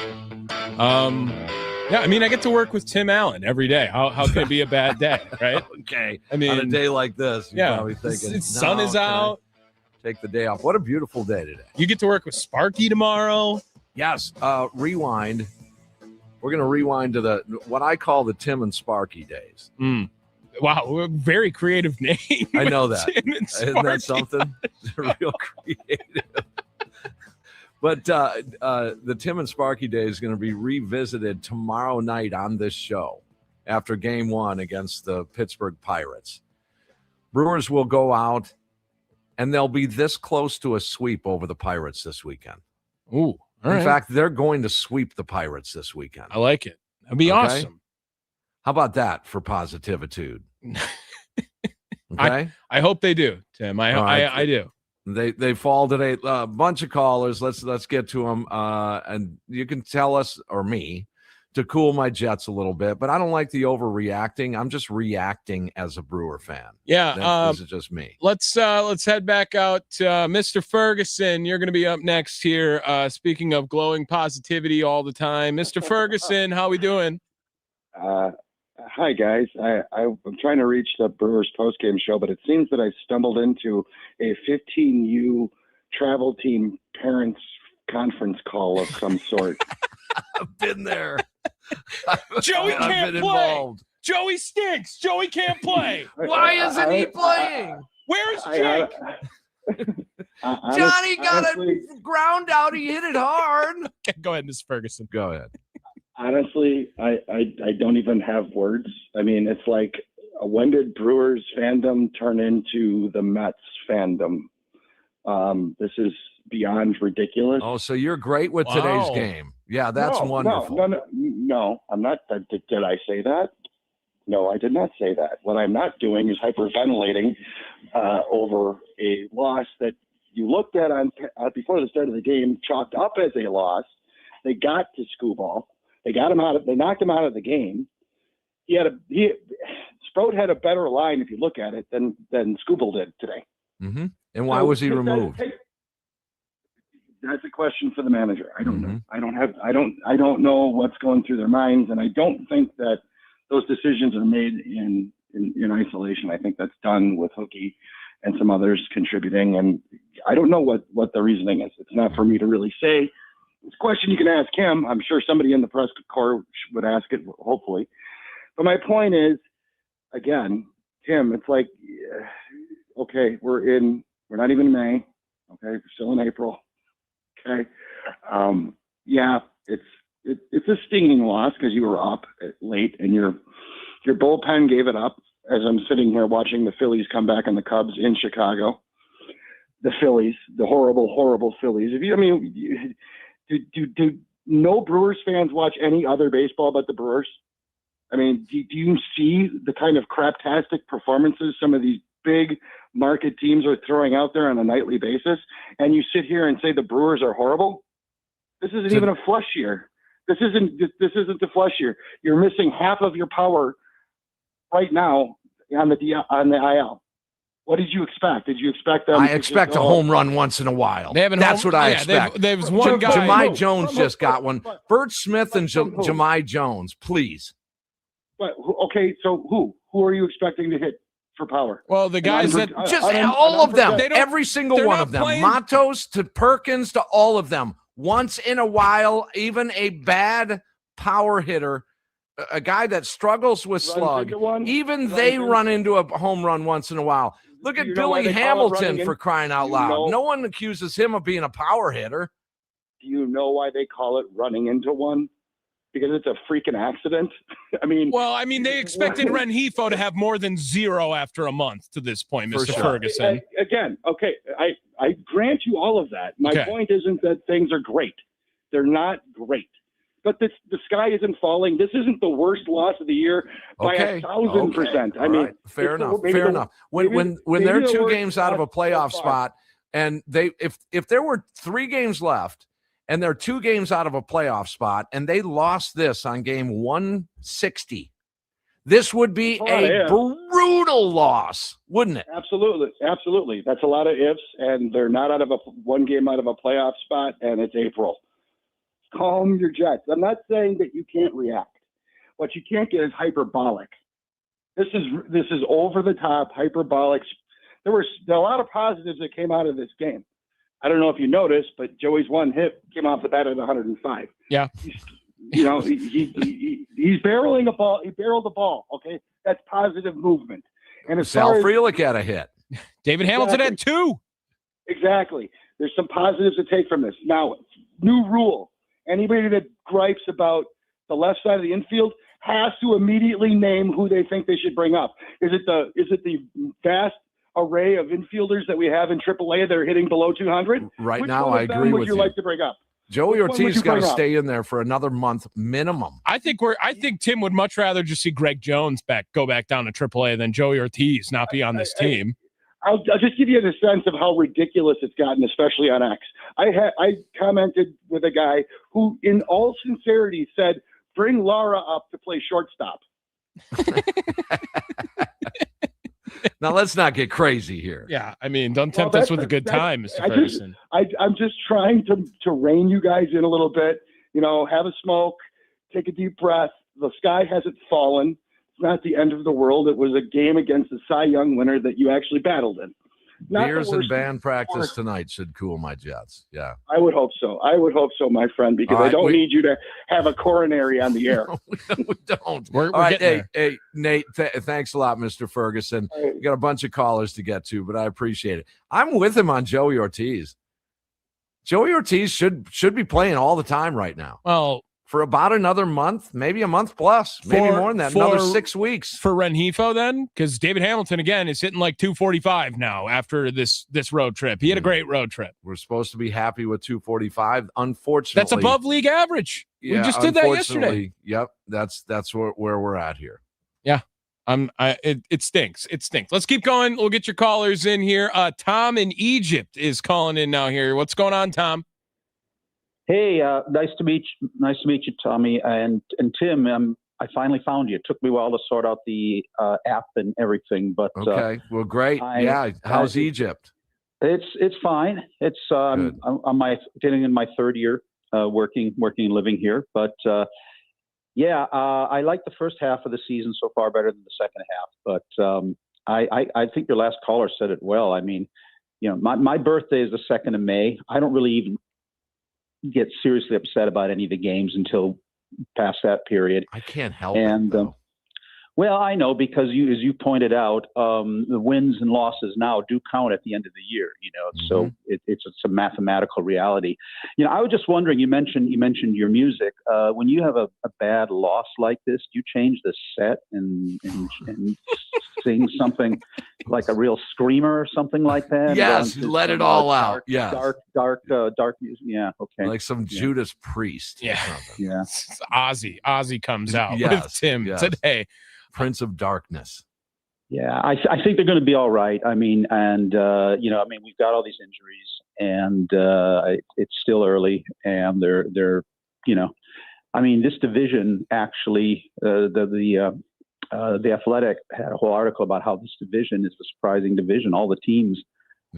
Speaker 2: Yeah, I mean, I get to work with Tim Allen every day. How can it be a bad day, right?
Speaker 1: Okay.
Speaker 2: I mean,
Speaker 1: on a day like this, you're probably thinking,
Speaker 2: the sun is
Speaker 1: can I
Speaker 2: out.
Speaker 1: take the day off. What a beautiful day today.
Speaker 2: You get to work with Sparky tomorrow.
Speaker 1: Yes. Rewind. We're going to rewind to what I call the Tim and Sparky days.
Speaker 2: Wow, very creative name.
Speaker 1: I know that.
Speaker 2: Tim and
Speaker 1: Isn't that something? Real creative. But the Tim and Sparky Day is going to be revisited tomorrow night on this show after Game 1 against the Pittsburgh Pirates. Brewers will go out, and they'll be this close to a sweep over the Pirates this weekend.
Speaker 2: Ooh,
Speaker 1: In fact, they're going to sweep the Pirates this weekend.
Speaker 2: I like it. That'd be awesome.
Speaker 1: How about that for positivitude? Okay,
Speaker 2: I hope they do, Tim. I do.
Speaker 1: They fall today. A bunch of callers. Let's get to them. And you can tell us or me to cool my jets a little bit, but I don't like the overreacting. I'm just reacting as a Brewer fan.
Speaker 2: Yeah,
Speaker 1: this is just me.
Speaker 2: Let's head back out. Mr. Ferguson, you're going to be up next here. Speaking of glowing positivity all the time, Mr. Ferguson, how we doing?
Speaker 6: Hi, guys. I'm trying to reach the Brewers postgame show, but it seems that I stumbled into a 15U travel team parents conference call of some sort.
Speaker 1: I've been there.
Speaker 2: Joey can't play.
Speaker 1: Involved.
Speaker 2: Joey stinks. Joey can't play.
Speaker 1: Why isn't he playing?
Speaker 2: Where's Jake?
Speaker 1: Johnny got a ground out. He hit it hard.
Speaker 2: Go ahead, Mr. Ferguson.
Speaker 1: Go ahead.
Speaker 6: Honestly, I don't even have words. I mean, it's like, when did Brewers fandom turn into the Mets fandom? This is beyond ridiculous.
Speaker 1: Oh, so you're great with today's game. Yeah, that's wonderful.
Speaker 6: No, I'm not. Did I say that? No, I did not say that. What I'm not doing is hyperventilating over a loss that you looked at on before the start of the game, chalked up as a loss. They got to Skubal. They got him out. They knocked him out of the game. Sproat had a better line if you look at it than Skubal did today.
Speaker 1: Mm-hmm. And why was he removed?
Speaker 6: That's a question for the manager. I don't know. I don't know what's going through their minds, and I don't think that those decisions are made in isolation. I think that's done with Hookie and some others contributing, and I don't know what the reasoning is. It's not for me to really say. It's a question you can ask him. I'm sure somebody in the press corps would ask it, hopefully. But my point is, again, Tim, it's like, okay, we're not even in May. Okay, we're still in April. Okay. Yeah, it's a stinging loss because you were up late and your bullpen gave it up as I'm sitting here watching the Phillies come back on the Cubs in Chicago. The Phillies, the horrible, horrible Phillies. Do no Brewers fans watch any other baseball but the Brewers? I mean, do you see the kind of craptastic performances some of these big market teams are throwing out there on a nightly basis? And you sit here and say the Brewers are horrible? This isn't even a flush year. This isn't the flush year. You're missing half of your power right now on the IL. What did you expect? Did you expect them?
Speaker 1: I expect a home run once in a while. That's what I expect.
Speaker 2: There's one guy.
Speaker 1: Jemai Jones just got one. Bert Smith and Jemai Jones, please.
Speaker 6: But okay, so who are you expecting to hit for power?
Speaker 2: Well, the guys that
Speaker 1: all of them, every single one of them, Matos to Perkins to all of them. Once in a while, even a bad power hitter, a guy that struggles with slug, even they run into a home run once in a while. Look at Billy Hamilton, for crying out loud. No one accuses him of being a power hitter.
Speaker 6: Do you know why they call it running into one? Because it's a freaking accident.
Speaker 2: They expected Rengifo to have more than 0 after a month to this point, Mr. Ferguson.
Speaker 6: Again, okay, I grant you all of that. My point isn't that things are great. They're not great. But the sky isn't falling. This isn't the worst loss of the year by 1,000%. I mean,
Speaker 1: fair enough. When they're 2 games out of a playoff spot, and if there were 3 games left, and they're 2 games out of a playoff spot, and they lost this on game 160, this would be a brutal loss, wouldn't it?
Speaker 6: Absolutely. That's a lot of ifs, and they're not out of one game out of a playoff spot, and it's April. Calm your jets. I'm not saying that you can't react. What you can't get is hyperbolic. This is over the top, hyperbolic. There were a lot of positives that came out of this game. I don't know if you noticed, but Joey's one hit came off the bat at 105.
Speaker 2: Yeah.
Speaker 6: He's barreling a ball. He barreled the ball. Okay, that's positive movement. And as
Speaker 1: Sal
Speaker 6: far as
Speaker 1: Frelick had a hit.
Speaker 2: David Hamilton had 2.
Speaker 6: exactly, there's some positives to take from this. Now, new rule: anybody that gripes about the left side of the infield has to immediately name who they think they should bring up. Is it the vast array of infielders that we have in AAA that are hitting below 200?
Speaker 1: Right
Speaker 6: Which
Speaker 1: now,
Speaker 6: one of
Speaker 1: I
Speaker 6: them
Speaker 1: agree
Speaker 6: would
Speaker 1: with
Speaker 6: you
Speaker 1: you.
Speaker 6: like to bring up?
Speaker 1: Joey
Speaker 6: Which one would
Speaker 1: Ortiz
Speaker 6: you
Speaker 1: got to
Speaker 6: bring up?
Speaker 1: stay in there for another month minimum.
Speaker 2: I think Tim would much rather just see Greg Jones go back down to AAA than Joey Ortiz not be on this team.
Speaker 6: I'll just give you the sense of how ridiculous it's gotten, especially on X. I commented with a guy who, in all sincerity, said, "Bring Lara up to play shortstop."
Speaker 1: Now, let's not get crazy here.
Speaker 2: Yeah, I mean, don't tempt us with a good time, Mr. Ferguson.
Speaker 6: I'm just trying to rein you guys in a little bit. Have a smoke, take a deep breath. The sky hasn't fallen. It's not the end of the world. It was a game against the Cy Young winner that you actually battled in. Not
Speaker 1: Beers
Speaker 6: the
Speaker 1: and
Speaker 6: worst
Speaker 1: band practice
Speaker 6: sport.
Speaker 1: tonight should cool my jets. Yeah.
Speaker 6: I would hope so. My friend, because
Speaker 1: All right,
Speaker 6: I don't need you to have a coronary on the air.
Speaker 1: We don't.
Speaker 2: We're
Speaker 1: All right,
Speaker 2: getting
Speaker 1: hey, Nate, thanks a lot, Mr. Ferguson.
Speaker 6: All right.
Speaker 1: We got a bunch of callers to get to, but I appreciate it. I'm with him on Joey Ortiz. Joey Ortiz should be playing all the time right now
Speaker 2: Well,
Speaker 1: for about another month, maybe a month plus, maybe more than that, another 6 weeks.
Speaker 2: for Rengifo then, because David Hamilton again is hitting like 245 now after this road trip. He had a great road trip.
Speaker 1: We're supposed to be happy with 245. Unfortunately,
Speaker 2: That's above league average. We just did that yesterday.
Speaker 1: Yep, that's where we're at here.
Speaker 2: It stinks. It stinks. Let's keep going. We'll get your callers in here. Tom in Egypt is calling in now here. What's going on, Tom?
Speaker 7: Hey, nice to meet you, Tommy and Tim. I finally found you. It took me a while to sort out the app and everything, but
Speaker 1: Okay, well, great. How's Egypt?
Speaker 7: It's fine. It's I'm getting in my third year working and living here, but I like the first half of the season so far better than the second half. But I think your last caller said it well. I mean, my birthday is the 2nd of May. I don't really even get seriously upset about any of the games until past that period.
Speaker 1: I can't help it, though.
Speaker 7: Well, I know, because as you pointed out, the wins and losses now do count at the end of the year. So it's a mathematical reality. I was just wondering. You mentioned your music. When you have a bad loss like this, do you change the set and sing something like a real screamer or something like that?
Speaker 1: Yes, let it all out. Yes,
Speaker 7: dark music. Yeah, okay.
Speaker 1: Like some Judas Priest.
Speaker 2: Yeah.
Speaker 1: Or something.
Speaker 7: Yeah.
Speaker 2: Ozzy comes out with
Speaker 1: Yes,
Speaker 2: Tim
Speaker 1: yes.
Speaker 2: today.
Speaker 1: Prince of Darkness.
Speaker 7: Yeah, I think they're going to be all right. I mean, and we've got all these injuries, and it's still early, and they're this division actually, the Athletic had a whole article about how this division is a surprising division. All the teams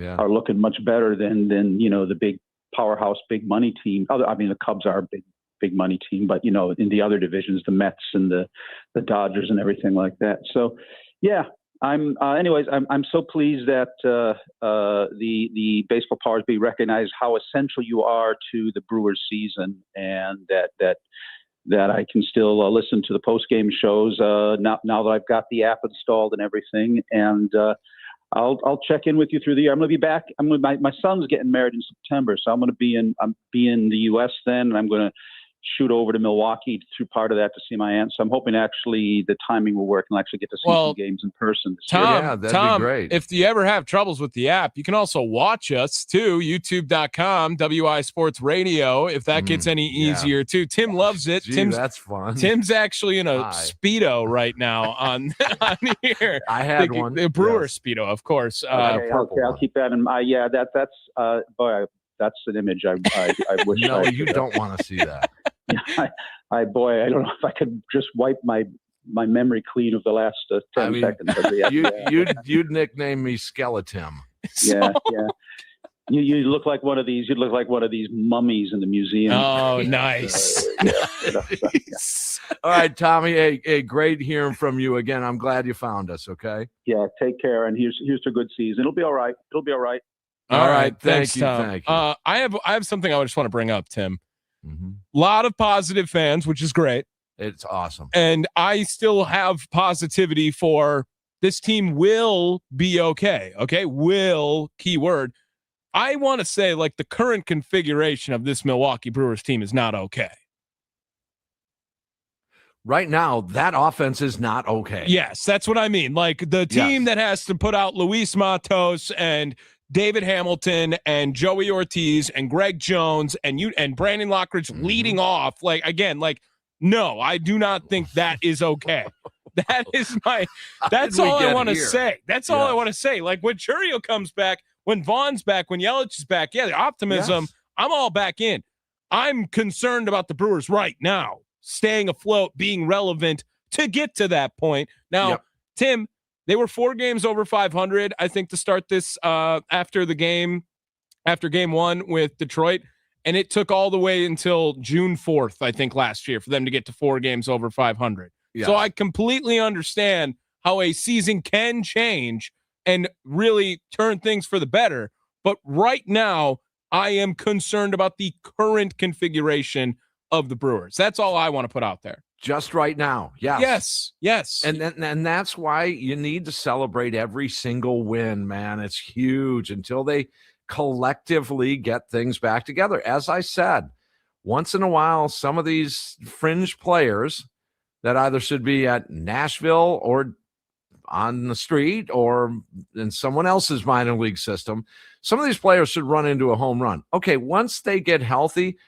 Speaker 7: are looking much better than the big powerhouse, big money team. The Cubs are a big money team, but in the other divisions, the Mets and the Dodgers and everything like that. So, yeah, I'm so pleased that the baseball powers be recognized how essential you are to the Brewers season, and that I can still listen to the post game shows now that I've got the app installed and everything. And I'll check in with you through the year. I'm going to be back. My son's getting married in September, so I'm going to be in the U.S. then, and I'm going to shoot over to Milwaukee through part of that to see my aunt. So I'm hoping actually the timing will work and I'll actually get to see some games in person this year.
Speaker 1: Yeah, that'd be great.
Speaker 2: If you ever have troubles with the app, you can also watch us too, youtube.com, WI Sports Radio, if that gets any easier too. Tim loves it.
Speaker 1: Gee, that's fun.
Speaker 2: Tim's actually in a Speedo right now on here.
Speaker 1: I had one.
Speaker 2: The Brewer Speedo, of course.
Speaker 7: Okay, I'll keep that in mind. Yeah, that's boy, that's an image I wish.
Speaker 1: No, you don't want to see that.
Speaker 7: I don't know if I could just wipe my my memory clean of the last 10 seconds of the
Speaker 1: you'd nickname me Skeleton.
Speaker 7: Yeah. You look like one of these. You'd look like one of these mummies in the museum.
Speaker 2: Oh, nice.
Speaker 1: All right, Tommy. Hey, great hearing from you again. I'm glad you found us. Okay.
Speaker 7: Yeah. Take care, and here's to a good season. It'll be all right. All
Speaker 2: right.
Speaker 1: Thank you.
Speaker 2: Tom.
Speaker 1: Thank you.
Speaker 2: I have something I just want to bring up, Tim.
Speaker 1: Mm-hmm.
Speaker 2: A lot of positive fans, which is great.
Speaker 1: It's awesome.
Speaker 2: And I still have positivity for this team will be okay. Okay. Will, keyword. I want to say, like, the current configuration of this Milwaukee Brewers team is not okay.
Speaker 1: Right now, that offense is not okay.
Speaker 2: Yes, that's what I mean. Like, the team that has to put out Luis Matos and David Hamilton and Joey Ortiz and Greg Jones and Brandon Lockridge leading off. Like, again, like, no, I do not think that is okay. That's all I want to say. That's all I want to say. Like, when Churio comes back, when Vaughn's back, when Yelich is back, the optimism, I'm all back in. I'm concerned about the Brewers right now, staying afloat, being relevant to get to that point. Now, Tim, they were 4 games over 500, I think, to start this after game 1 with Detroit. And it took all the way until June 4th, I think, last year for them to get to 4 games over 500. Yes. So I completely understand how a season can change and really turn things for the better. But right now, I am concerned about the current configuration of the Brewers. That's all I want to put out there.
Speaker 1: Just right now. Yes. And that's why you need to celebrate every single win, man. It's huge until they collectively get things back together. As I said, once in a while, some of these fringe players that either should be at Nashville or on the street or in someone else's minor league system, some of these players should run into a home run. Okay, once they get healthy,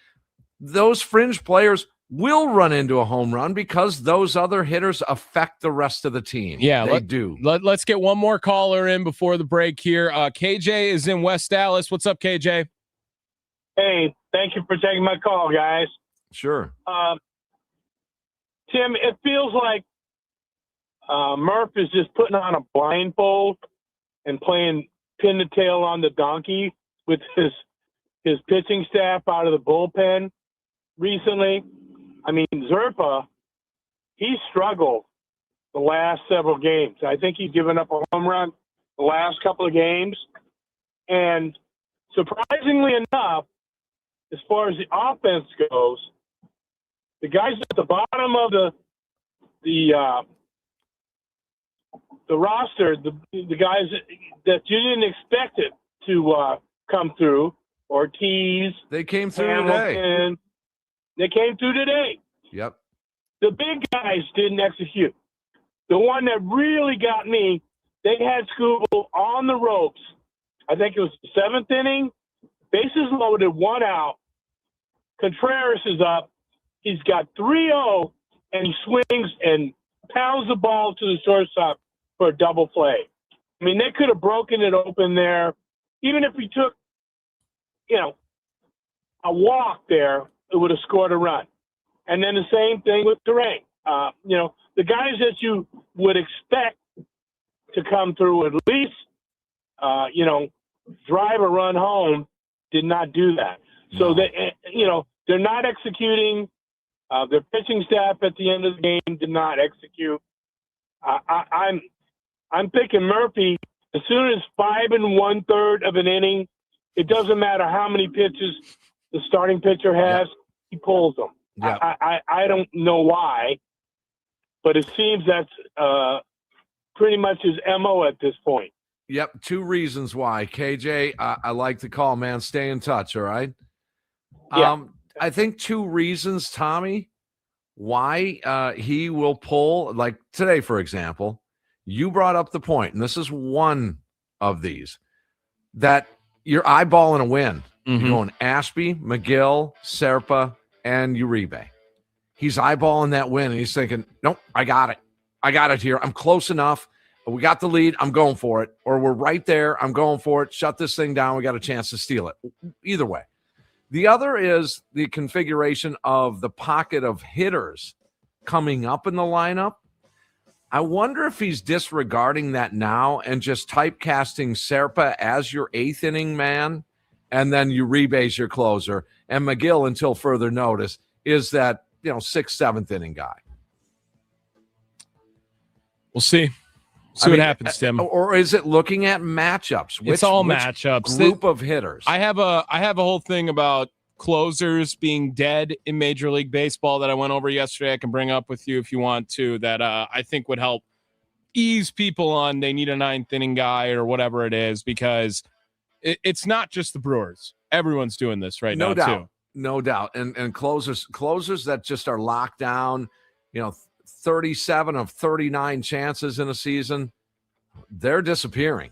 Speaker 1: those fringe players will run into a home run because those other hitters affect the rest of the team.
Speaker 2: Yeah,
Speaker 1: they do.
Speaker 2: Let's get one more caller in before the break here. KJ is in West Dallas. What's up, KJ?
Speaker 8: Hey, thank you for taking my call, guys.
Speaker 1: Sure.
Speaker 8: Tim, it feels like Murph is just putting on a blindfold and playing pin the tail on the donkey with his pitching staff out of the bullpen recently. I mean, Zerpa, he struggled the last several games. I think he's given up a home run the last couple of games. And surprisingly enough, as far as the offense goes, the guys at the bottom of the roster, the guys that you didn't expect it to come through, Ortiz,
Speaker 1: they came through
Speaker 8: Hamilton,
Speaker 1: today.
Speaker 8: They came through today.
Speaker 1: Yep.
Speaker 8: The big guys didn't execute. The one that really got me, they had Skubal on the ropes. I think it was the 7th inning. Bases loaded, 1 out. Contreras is up. He's got 3-0, and he swings and pounds the ball to the shortstop for a double play. I mean, they could have broken it open there. Even if he took, a walk there, it would have scored a run. And then the same thing with Terrain. The guys that you would expect to come through at least, drive a run home did not do that. So, they're not executing. Their pitching staff at the end of the game did not execute. I'm picking Murphy as soon as 5 1/3 of an inning. It doesn't matter how many pitches the starting pitcher has. He pulls them. I don't know why, but it seems that's pretty much his MO at this point.
Speaker 1: Yep, 2 reasons why. KJ, I like the call, man. Stay in touch, all right?
Speaker 8: Yeah.
Speaker 1: I think 2 reasons, Tommy, why he will pull, like today, for example. You brought up the point, and this is one of these, that you're eyeballing a win. You're going Ashby, McGill, Serpa, and Uribe. He's eyeballing that win, and he's thinking, nope, I got it. I got it here. I'm close enough. We got the lead. I'm going for it. Or we're right there. I'm going for it. Shut this thing down. We got a chance to steal it. Either way. The other is the configuration of the pocket of hitters coming up in the lineup. I wonder if he's disregarding that now and just typecasting Serpa as your 8th inning man, and then Uribe's your closer, and McGill, until further notice, is that 6th, 7th inning guy.
Speaker 2: We'll see. What happens, Tim.
Speaker 1: Or is it looking at matchups?
Speaker 2: It's all matchups.
Speaker 1: Group of hitters.
Speaker 2: I have a whole thing about closers being dead in Major League Baseball that I went over yesterday. I can bring up with you if you want to, that I think would help ease people on they need a 9th inning guy or whatever it is, because it's not just the Brewers. Everyone's doing this right now too.
Speaker 1: No doubt. And closers that just are locked down, 37 of 39 chances in a season, they're disappearing.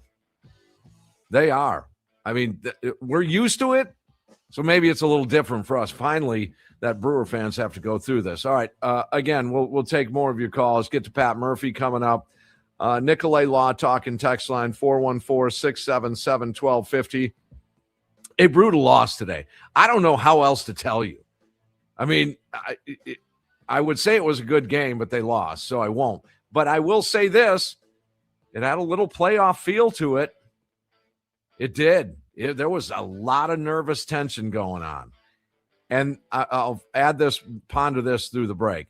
Speaker 1: They are. I mean, we're used to it, so maybe it's a little different for us. Finally, that Brewer fans have to go through this. All right. Again, we'll take more of your calls. Get to Pat Murphy coming up. Nicolay Law talking text line 414-677-1250. A brutal loss today. I don't know how else to tell you. I mean, I would say it was a good game, but they lost, so I won't. But I will say this. It had a little playoff feel to it. It did. There was a lot of nervous tension going on. And I'll ponder this through the break.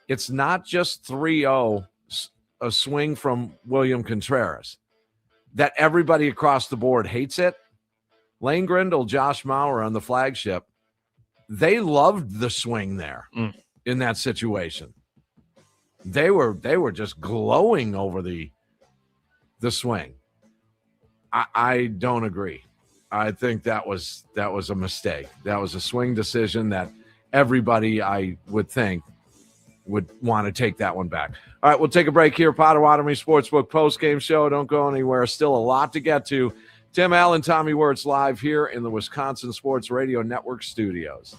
Speaker 1: It's not just 3-0, a swing from William Contreras, that everybody across the board hates it. Lane Grindle, Josh Mauer on the flagship, they loved the swing there in that situation. They were just glowing over the swing. I don't agree. I think that was a mistake. That was a swing decision that everybody, I would think, would want to take that one back. All right, we'll take a break here. Potawatomi Sportsbook postgame show. Don't go anywhere. Still a lot to get to. Tim Allen, Tommy Wortz live here in the Wisconsin Sports Radio Network studios.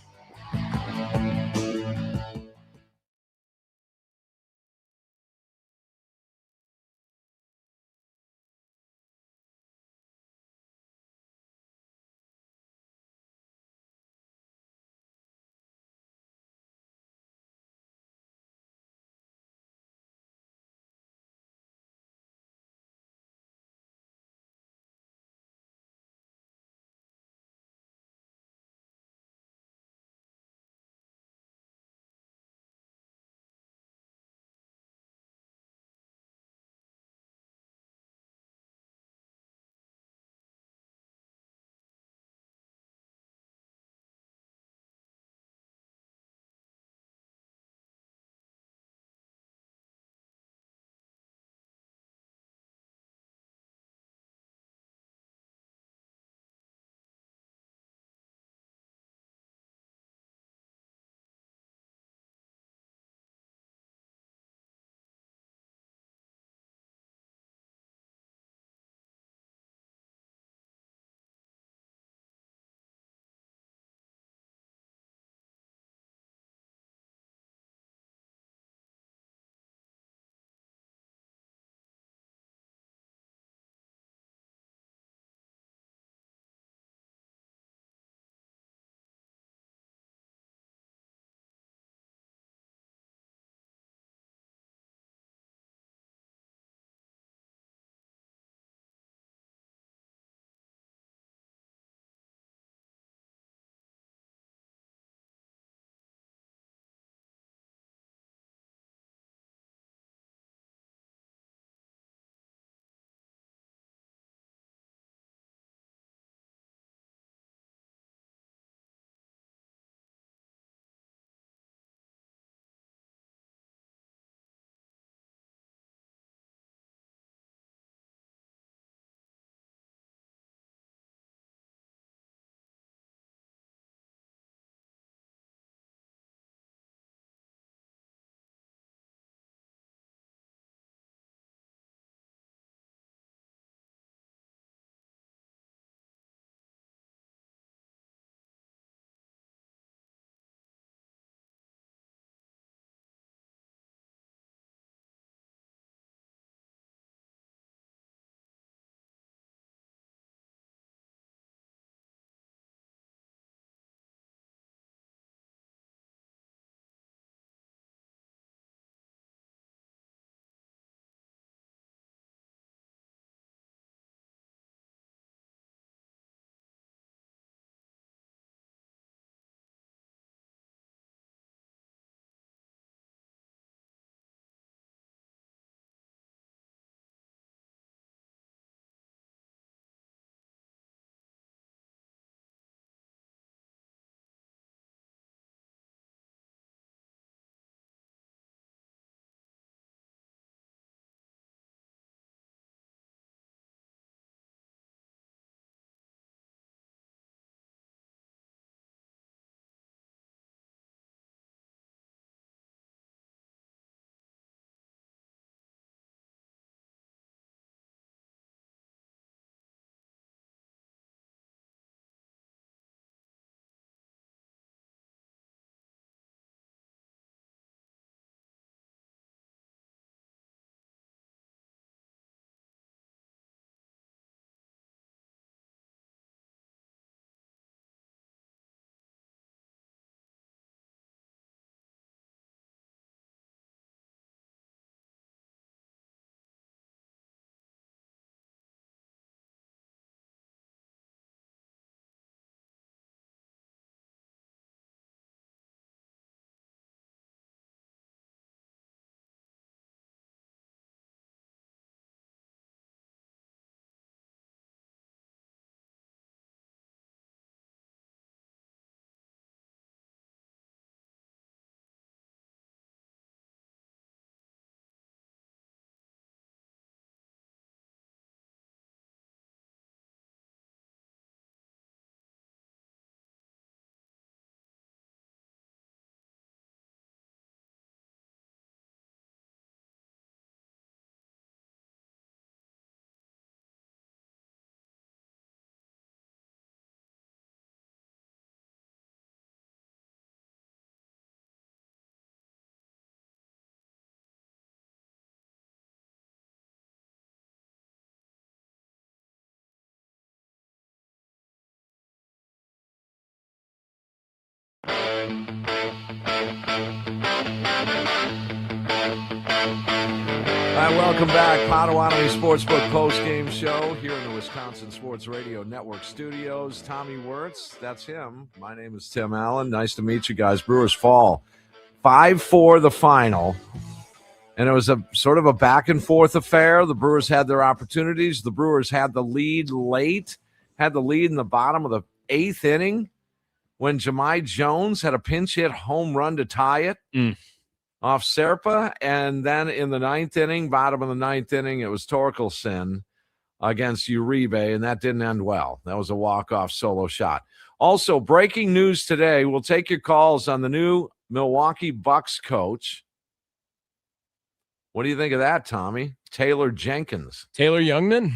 Speaker 1: All right, welcome back. Potawatomi Sportsbook post-game show here in the Wisconsin Sports Radio Network studios. Tommy Wortz, that's him. My name is Tim Allen. Nice to meet you guys. Brewers fall 5-4 the final. And it was a sort of a back-and-forth affair. The Brewers had their opportunities. The Brewers had the lead late, had the lead in the bottom of the 8th inning when Jahmai Jones had a pinch-hit home run to tie it. Off Serpa, and then in the 9th inning, bottom of the 9th inning, it was Torkelson against Uribe, and that didn't end well. That was a walk-off solo shot. Also, breaking news today, we'll take your calls on the new Milwaukee Bucks coach. What do you think of that, Tommy? Taylor Jenkins.
Speaker 2: Taylor Youngman?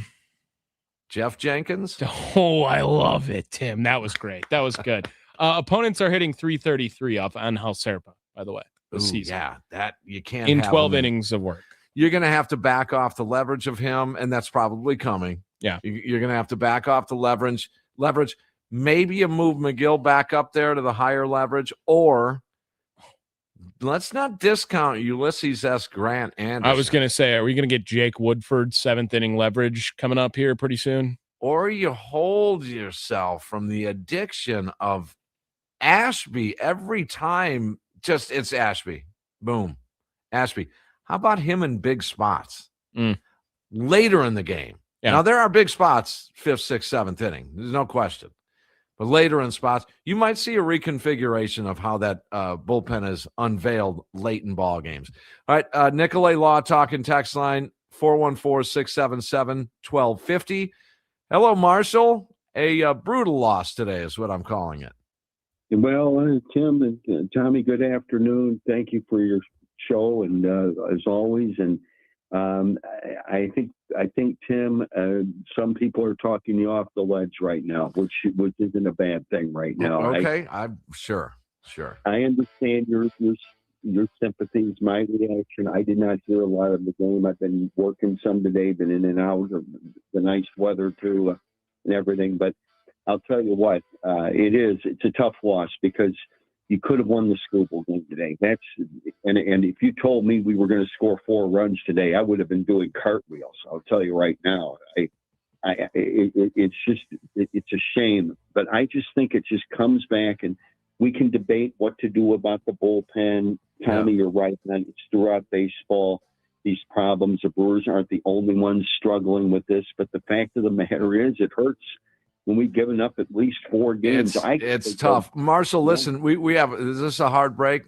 Speaker 1: Jeff Jenkins?
Speaker 2: Oh, I love it, Tim. That was great. That was good. Opponents are hitting 333 off Angel Serpa, by the way. Season.
Speaker 1: Yeah, that you can't
Speaker 2: in
Speaker 1: have
Speaker 2: 12
Speaker 1: him
Speaker 2: innings of work.
Speaker 1: You're going to have to back off the leverage of him, and that's probably coming.
Speaker 2: Yeah,
Speaker 1: you're going to have to back off the leverage. Maybe you move McGill back up there to the higher leverage, or let's not discount Ulysses S. Grant Anderson.
Speaker 2: I was going to say, are we going to get Jake Woodford 7th inning leverage coming up here pretty soon?
Speaker 1: Or you hold yourself from the addiction of Ashby every time. Just it's Ashby. Boom. Ashby. How about him in big spots later in the game?
Speaker 2: Yeah.
Speaker 1: Now, there are big spots, 5th, 6th, 7th inning. There's no question. But later in spots, you might see a reconfiguration of how that bullpen is unveiled late in ball games. All right, Nicolay Law talking text line, 414-677-1250. Hello, Marshall. A brutal loss today is what I'm calling it.
Speaker 9: Well, Tim and Tommy, good afternoon. Thank you for your show, and as always. And I think Tim, some people are talking you off the ledge right now, which isn't a bad thing right now.
Speaker 1: Okay, I'm sure.
Speaker 9: I understand your sympathies. My reaction. I did not hear a lot of the game. I've been working some today, been in and out of the nice weather too, and everything, but. I'll tell you what, it's a tough loss because you could have won the Schuylkill game today. And if you told me we were going to score 4 runs today, I would have been doing cartwheels. I'll tell you right now. It's a shame, but I just think it just comes back, and we can debate what to do about the bullpen. Tommy, you're right, man. It's throughout baseball. These problems, the Brewers aren't the only ones struggling with this, but the fact of the matter is, it hurts. When we've given up at least 4 games.
Speaker 1: It's tough. Marshall, listen, we have, is this a hard break?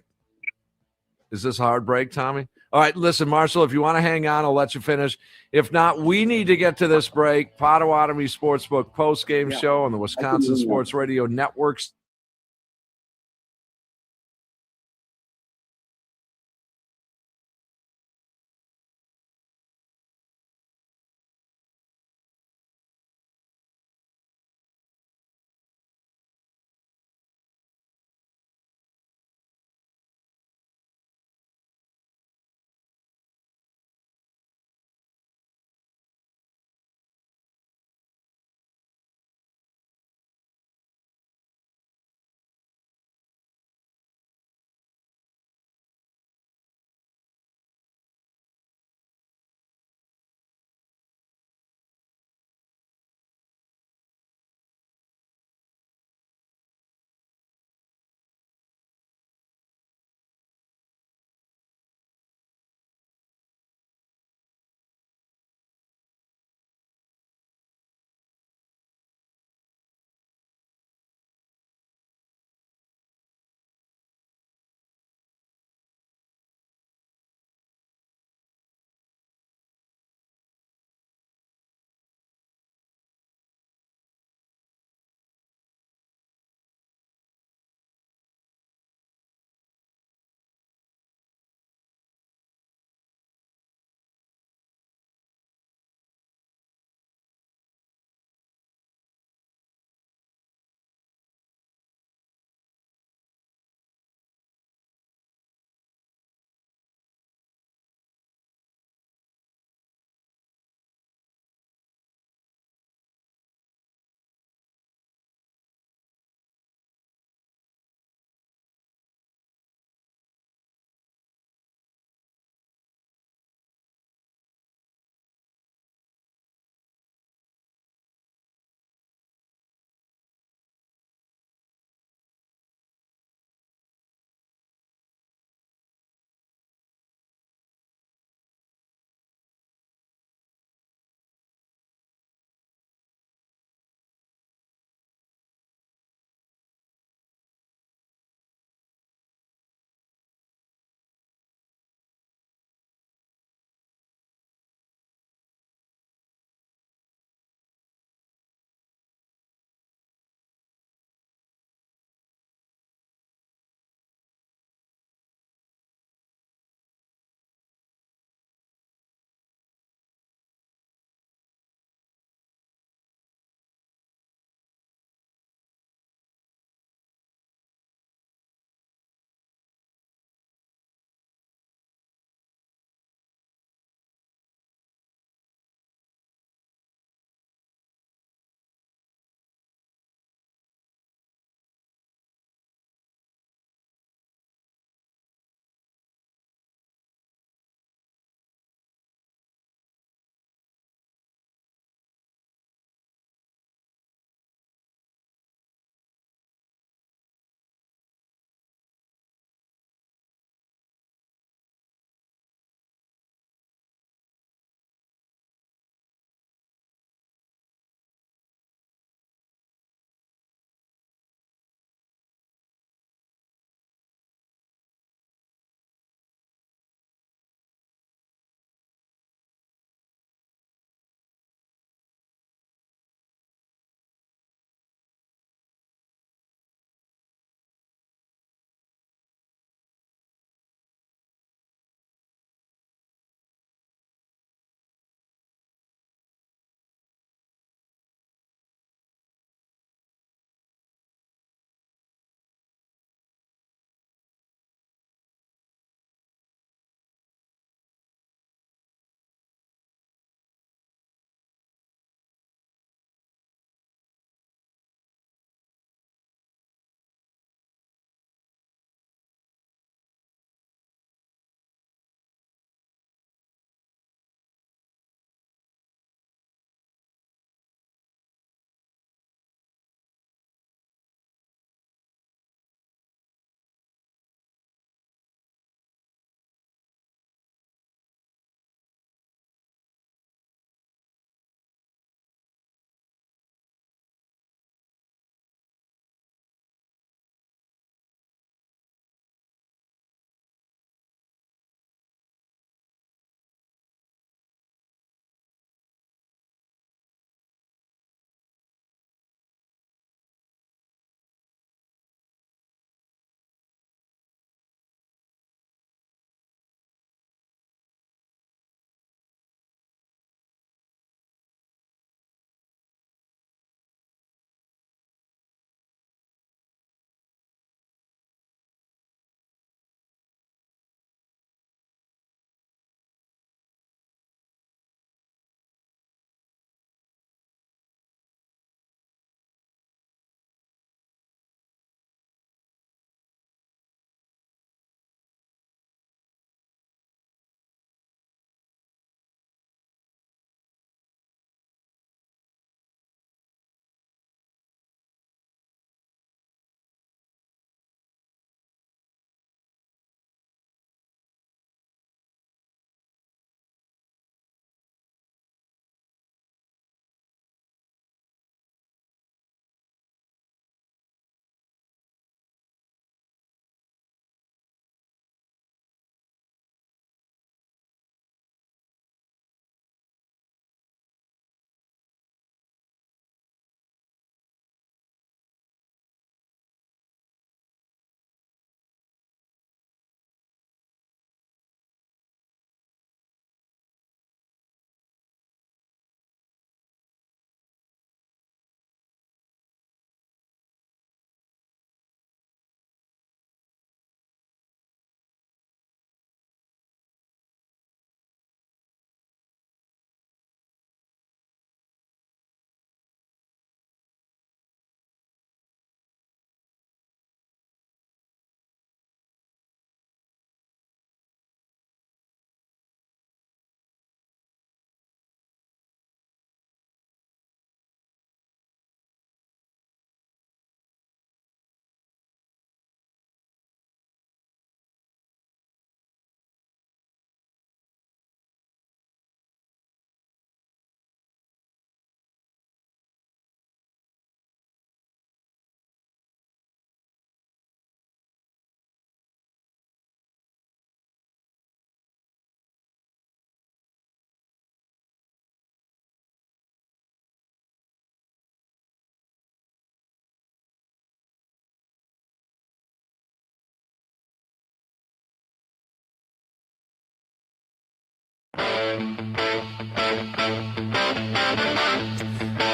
Speaker 1: Tommy? All right, listen, Marshall, if you want to hang on, I'll let you finish. If not, we need to get to this break. Potawatomi Sportsbook post-game show on the Wisconsin Sports Radio Networks.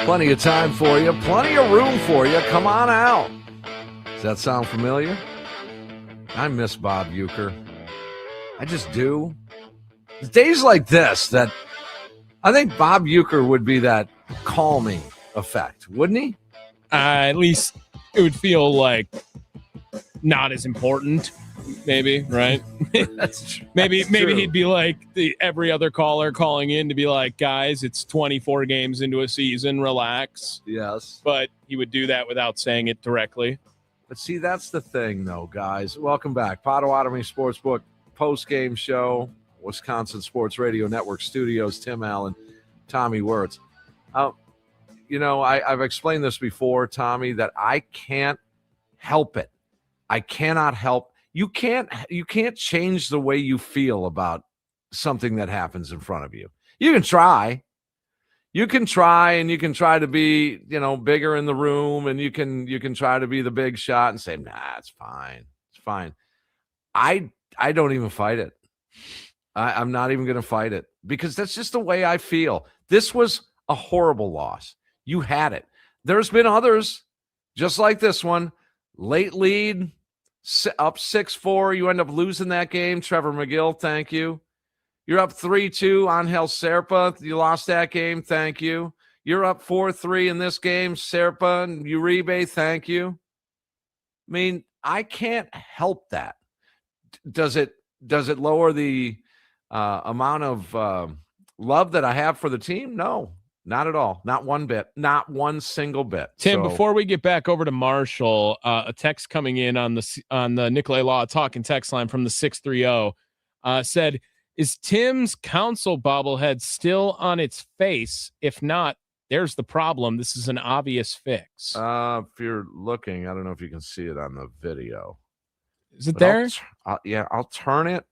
Speaker 1: Plenty of time for you. Plenty of room for you. Come on out. Does that sound familiar? I miss Bob Uecker. I just do. It's days like this that I think Bob Uecker would be that calming effect, wouldn't he?
Speaker 2: At least it would feel like not as important, maybe, right?
Speaker 1: That's true.
Speaker 2: Maybe
Speaker 1: true.
Speaker 2: he'd be like every other caller calling in to be like, guys, it's 24 games into a season, relax.
Speaker 1: Yes.
Speaker 2: But he would do that without saying it directly.
Speaker 1: But see, that's the thing, though, guys. Welcome back. Potawatomi Sportsbook post-game show, Wisconsin Sports Radio Network Studios, Tim Allen, Tommy Wortz. I've explained this before, Tommy, that I can't help it. I cannot help. You can't change the way you feel about something that happens in front of you. You can try. You can try, and you can try to be, bigger in the room, and you can try to be the big shot and say, nah, it's fine. It's fine. I don't even fight it. I'm not even going to fight it because that's just the way I feel. This was a horrible loss. You had it. There's been others just like this one. Late lead, up 6-4. You end up losing that game. Trevor McGill, thank you. You're up 3-2 on Angel Serpa. You lost that game. Thank you. You're up 4-3 in this game. Serpa and Uribe, thank you. I mean, I can't help that. Does it lower the amount of love that I have for the team? No, not at all. Not one bit. Not one single bit.
Speaker 2: Tim, before we get back over to Marshall, a text coming in on the Nicolay Law Talking text line from the 630 said, is Tim's council bobblehead still on its face? If not, there's the problem. This is an obvious fix.
Speaker 1: If you're looking, I don't know if you can see it on the video.
Speaker 2: Is it there?
Speaker 1: I'll turn it.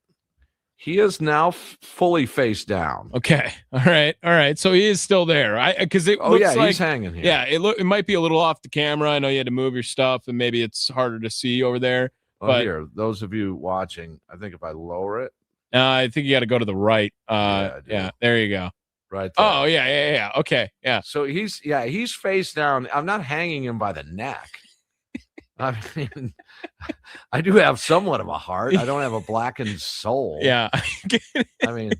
Speaker 1: He is now fully face down.
Speaker 2: Okay. All right. So he is still there. Because it looks like
Speaker 1: he's hanging here.
Speaker 2: Yeah, it might be a little off the camera. I know you had to move your stuff, and maybe it's harder to see over there.
Speaker 1: But here, those of you watching, I think if I lower it,
Speaker 2: I think you got to go to the right. Yeah, there you go.
Speaker 1: Right there.
Speaker 2: Oh, yeah. Okay, yeah.
Speaker 1: So he's face down. I'm not hanging him by the neck. I mean, I do have somewhat of a heart. I don't have a blackened soul.
Speaker 2: Yeah.
Speaker 1: I mean,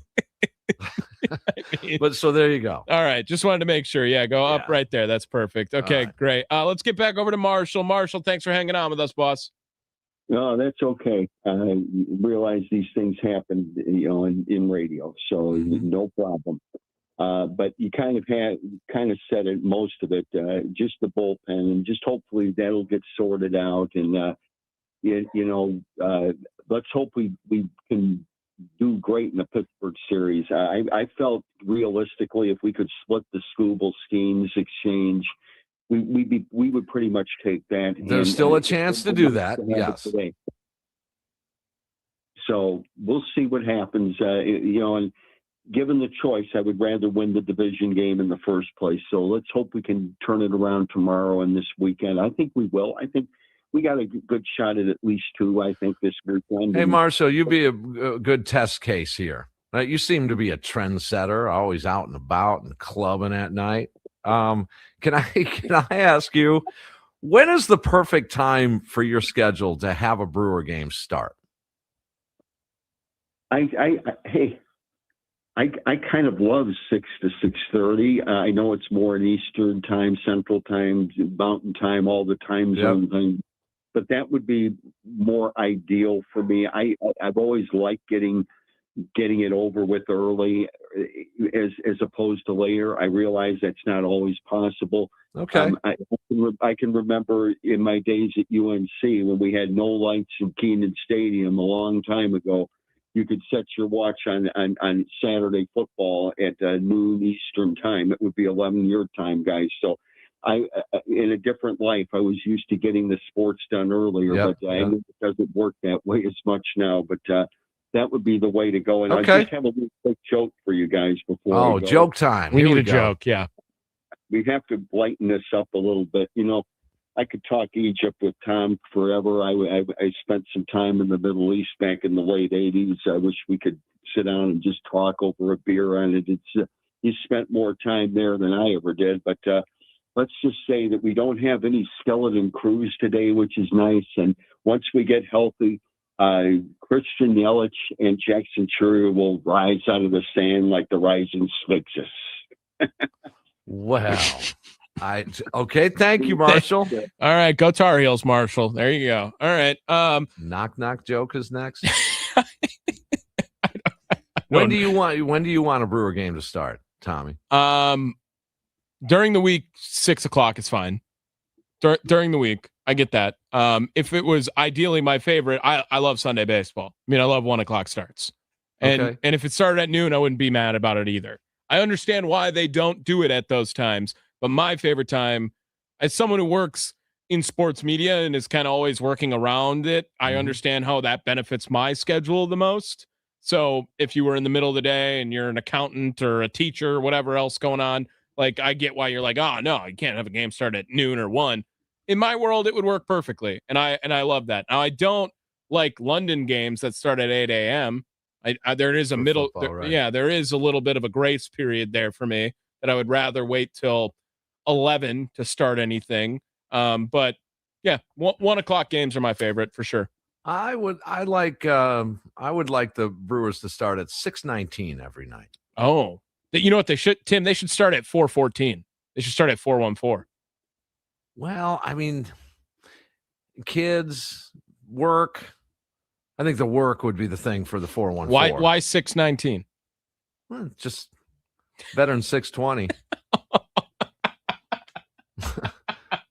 Speaker 1: but so there you go.
Speaker 2: All right. Just wanted to make sure. Yeah, go up right there. That's perfect. Okay, great. Let's get back over to Marshall. Marshall, thanks for hanging on with us, boss.
Speaker 9: No, that's okay. I realize these things happen, in radio, so no problem. But you kind of said it, most of it, just the bullpen, and just hopefully that'll get sorted out. And let's hope we can do great in the Pittsburgh series. I felt realistically, if we could split the Skubal Skeens exchange, we would pretty much take that.
Speaker 1: There's still a chance to do that. Yes.
Speaker 9: So we'll see what happens. And given the choice, I would rather win the division game in the first place. So let's hope we can turn it around tomorrow and this weekend. I think we will. I think we got a good shot at least two, I think, this weekend.
Speaker 1: Hey, Marshall, you'd be a good test case here. You seem to be a trendsetter, always out and about and clubbing at night. Can I ask you, when is the perfect time for your schedule to have a Brewer game start?
Speaker 9: I kind of love 6 to 6:30. I know it's more in Eastern time, Central time, Mountain time, all the time zone things, but that would be more ideal for me. I've always liked getting it over with early, as opposed to later. I realize that's not always possible.
Speaker 1: Okay.
Speaker 9: I can remember in my days at UNC when we had no lights in Kenan Stadium a long time ago. You could set your watch on Saturday football at noon Eastern time. It would be 11 your time, guys. So in a different life, I was used to getting the sports done earlier, but I know it doesn't work that way as much now. But that would be the way to go. And I just have a little quick joke for you guys before.
Speaker 1: Oh, joke time.
Speaker 2: We need a joke. Yeah.
Speaker 9: We have to lighten this up a little bit. I could talk Egypt with Tom forever. I spent some time in the Middle East back in the late 80s. I wish we could sit down and just talk over a beer on it. It's he spent more time there than I ever did. But let's just say that we don't have any skeleton crews today, which is nice. And once we get healthy, Christian Yelich and Jackson Churio will rise out of the sand like the rising Sphinxes.
Speaker 1: Wow. Okay. Thank you, Marshall.
Speaker 2: All right. Go Tar Heels, Marshall. There you go. All right.
Speaker 1: Knock joke is next. When do you want a Brewer game to start, Tommy?
Speaker 2: During the week, 6 o'clock is fine. During the week, I get that. If it was ideally my favorite, I love Sunday baseball. I mean, I love 1 o'clock starts. And if it started at noon, I wouldn't be mad about it either. I understand why they don't do it at those times, but my favorite time, as someone who works in sports media and is kind of always working around it, I understand how that benefits my schedule the most. So if you were in the middle of the day and you're an accountant or a teacher or whatever else going on, like I get why you're like, oh no, you can't have a game start at noon or 1. In my world, it would work perfectly. And I love that. Now I don't like London games that start at 8 a.m. There is a middle.
Speaker 1: Football, right.
Speaker 2: Yeah, there is a little bit of a grace period there for me that I would rather wait till 11 to start anything. But yeah, 1 o'clock games are my favorite for sure.
Speaker 1: I would like the Brewers to start at 6:19 every night.
Speaker 2: Oh, you know what they should, Tim? They should start at 4:14. They should start at 4:14.
Speaker 1: Well, I mean, kids, work. I think the work would be the thing for the 4:14.
Speaker 2: Why 6:19?
Speaker 1: Well, just better than 6:20.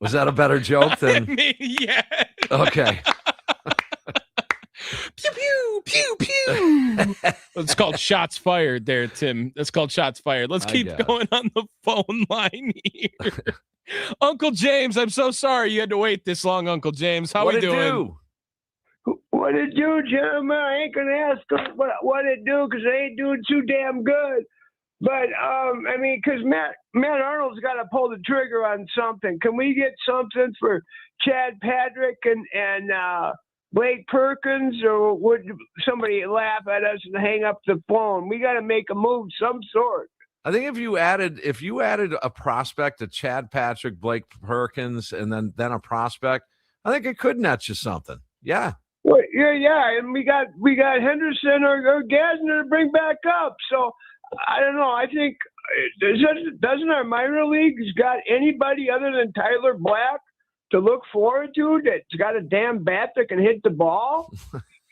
Speaker 1: Was that a better joke than?
Speaker 2: Yeah.
Speaker 1: Okay.
Speaker 2: Pew pew pew pew. It's called shots fired there, Tim. That's called shots fired. Let's keep going on the phone line here. Uncle James, I'm so sorry you had to wait this long, Uncle James. How we doing?
Speaker 10: What it do, gentlemen? I ain't gonna ask what it do because they ain't doing too damn good. But I mean, because Matt Arnold's got to pull the trigger on something. Can we get something for Chad Patrick and Blake Perkins, or would somebody laugh at us and hang up the phone? We got to make a move, some sort.
Speaker 1: I think if you added a prospect to Chad Patrick, Blake Perkins, and then a prospect, I think it could net you something. Yeah.
Speaker 10: Well, yeah, and we got Henderson or Gassner to bring back up. So I don't know. I think doesn't our minor leagues got anybody other than Tyler Black to look forward to that's got a damn bat that can hit the ball?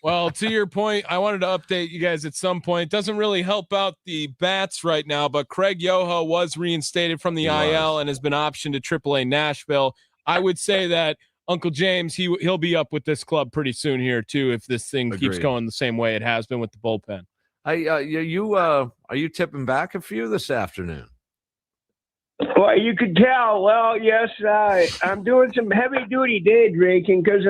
Speaker 2: Well, to your point, I wanted to update you guys at some point. Doesn't really help out the bats right now, but Craig Yoho was reinstated from the IL and has been optioned to AAA Nashville. I would say that Uncle James, he'll be up with this club pretty soon here too if this thing keeps going the same way it has been with the bullpen.
Speaker 1: Are you tipping back a few this afternoon?
Speaker 10: Well, you could tell. Well, yes, I'm doing some heavy-duty day drinking because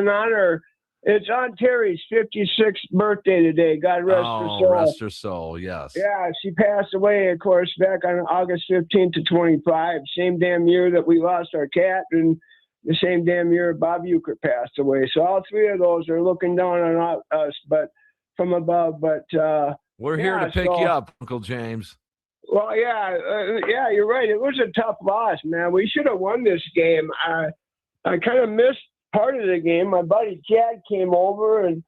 Speaker 10: it's on Terry's 56th birthday today. God rest her soul.
Speaker 1: Rest her soul, yes.
Speaker 10: Yeah, she passed away, of course, back on August 15th to 25, same damn year that we lost our cat, and the same damn year Bob Euchre passed away. So all three of those are looking down on us, but from above. But
Speaker 1: we're here to pick you up, Uncle James.
Speaker 10: Well, yeah, you're right. It was a tough loss, man. We should have won this game. I kind of missed part of the game. My buddy Chad came over, and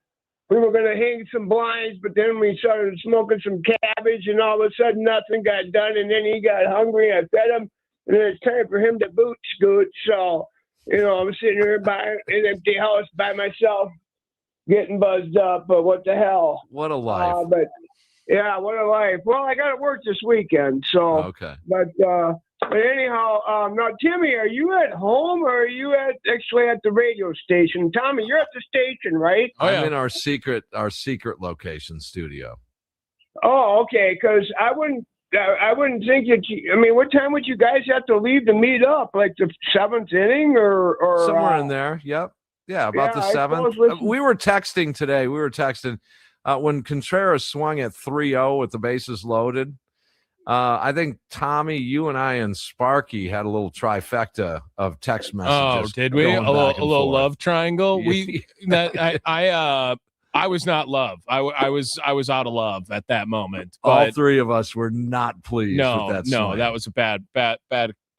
Speaker 10: we were going to hang some blinds, but then we started smoking some cabbage, and all of a sudden nothing got done, and then he got hungry. I fed him, and then it's time for him to boot scoot. So, I'm sitting here by an empty house by myself, getting buzzed up, but what the hell?
Speaker 1: What a life.
Speaker 10: Yeah, what a life. Well, I got to work this weekend, so.
Speaker 1: Okay.
Speaker 10: But anyhow, now, Timmy, are you at home or are you actually at the radio station? Tommy, you're at the station, right?
Speaker 1: I'm in our secret location studio.
Speaker 10: Oh, okay, because I wouldn't think what time would you guys have to leave to meet up? Like the 7th inning or
Speaker 1: somewhere in there? Yep. Yeah, about the 7th. We were texting today. When Contreras swung at 3-0 with the bases loaded. I think, Tommy, you and I and Sparky had a little trifecta of text messages.
Speaker 2: Oh, did we? A little love triangle? I I was not love. I was out of love at that moment.
Speaker 1: All
Speaker 2: But
Speaker 1: three of us were not pleased with that swing.
Speaker 2: that was a bad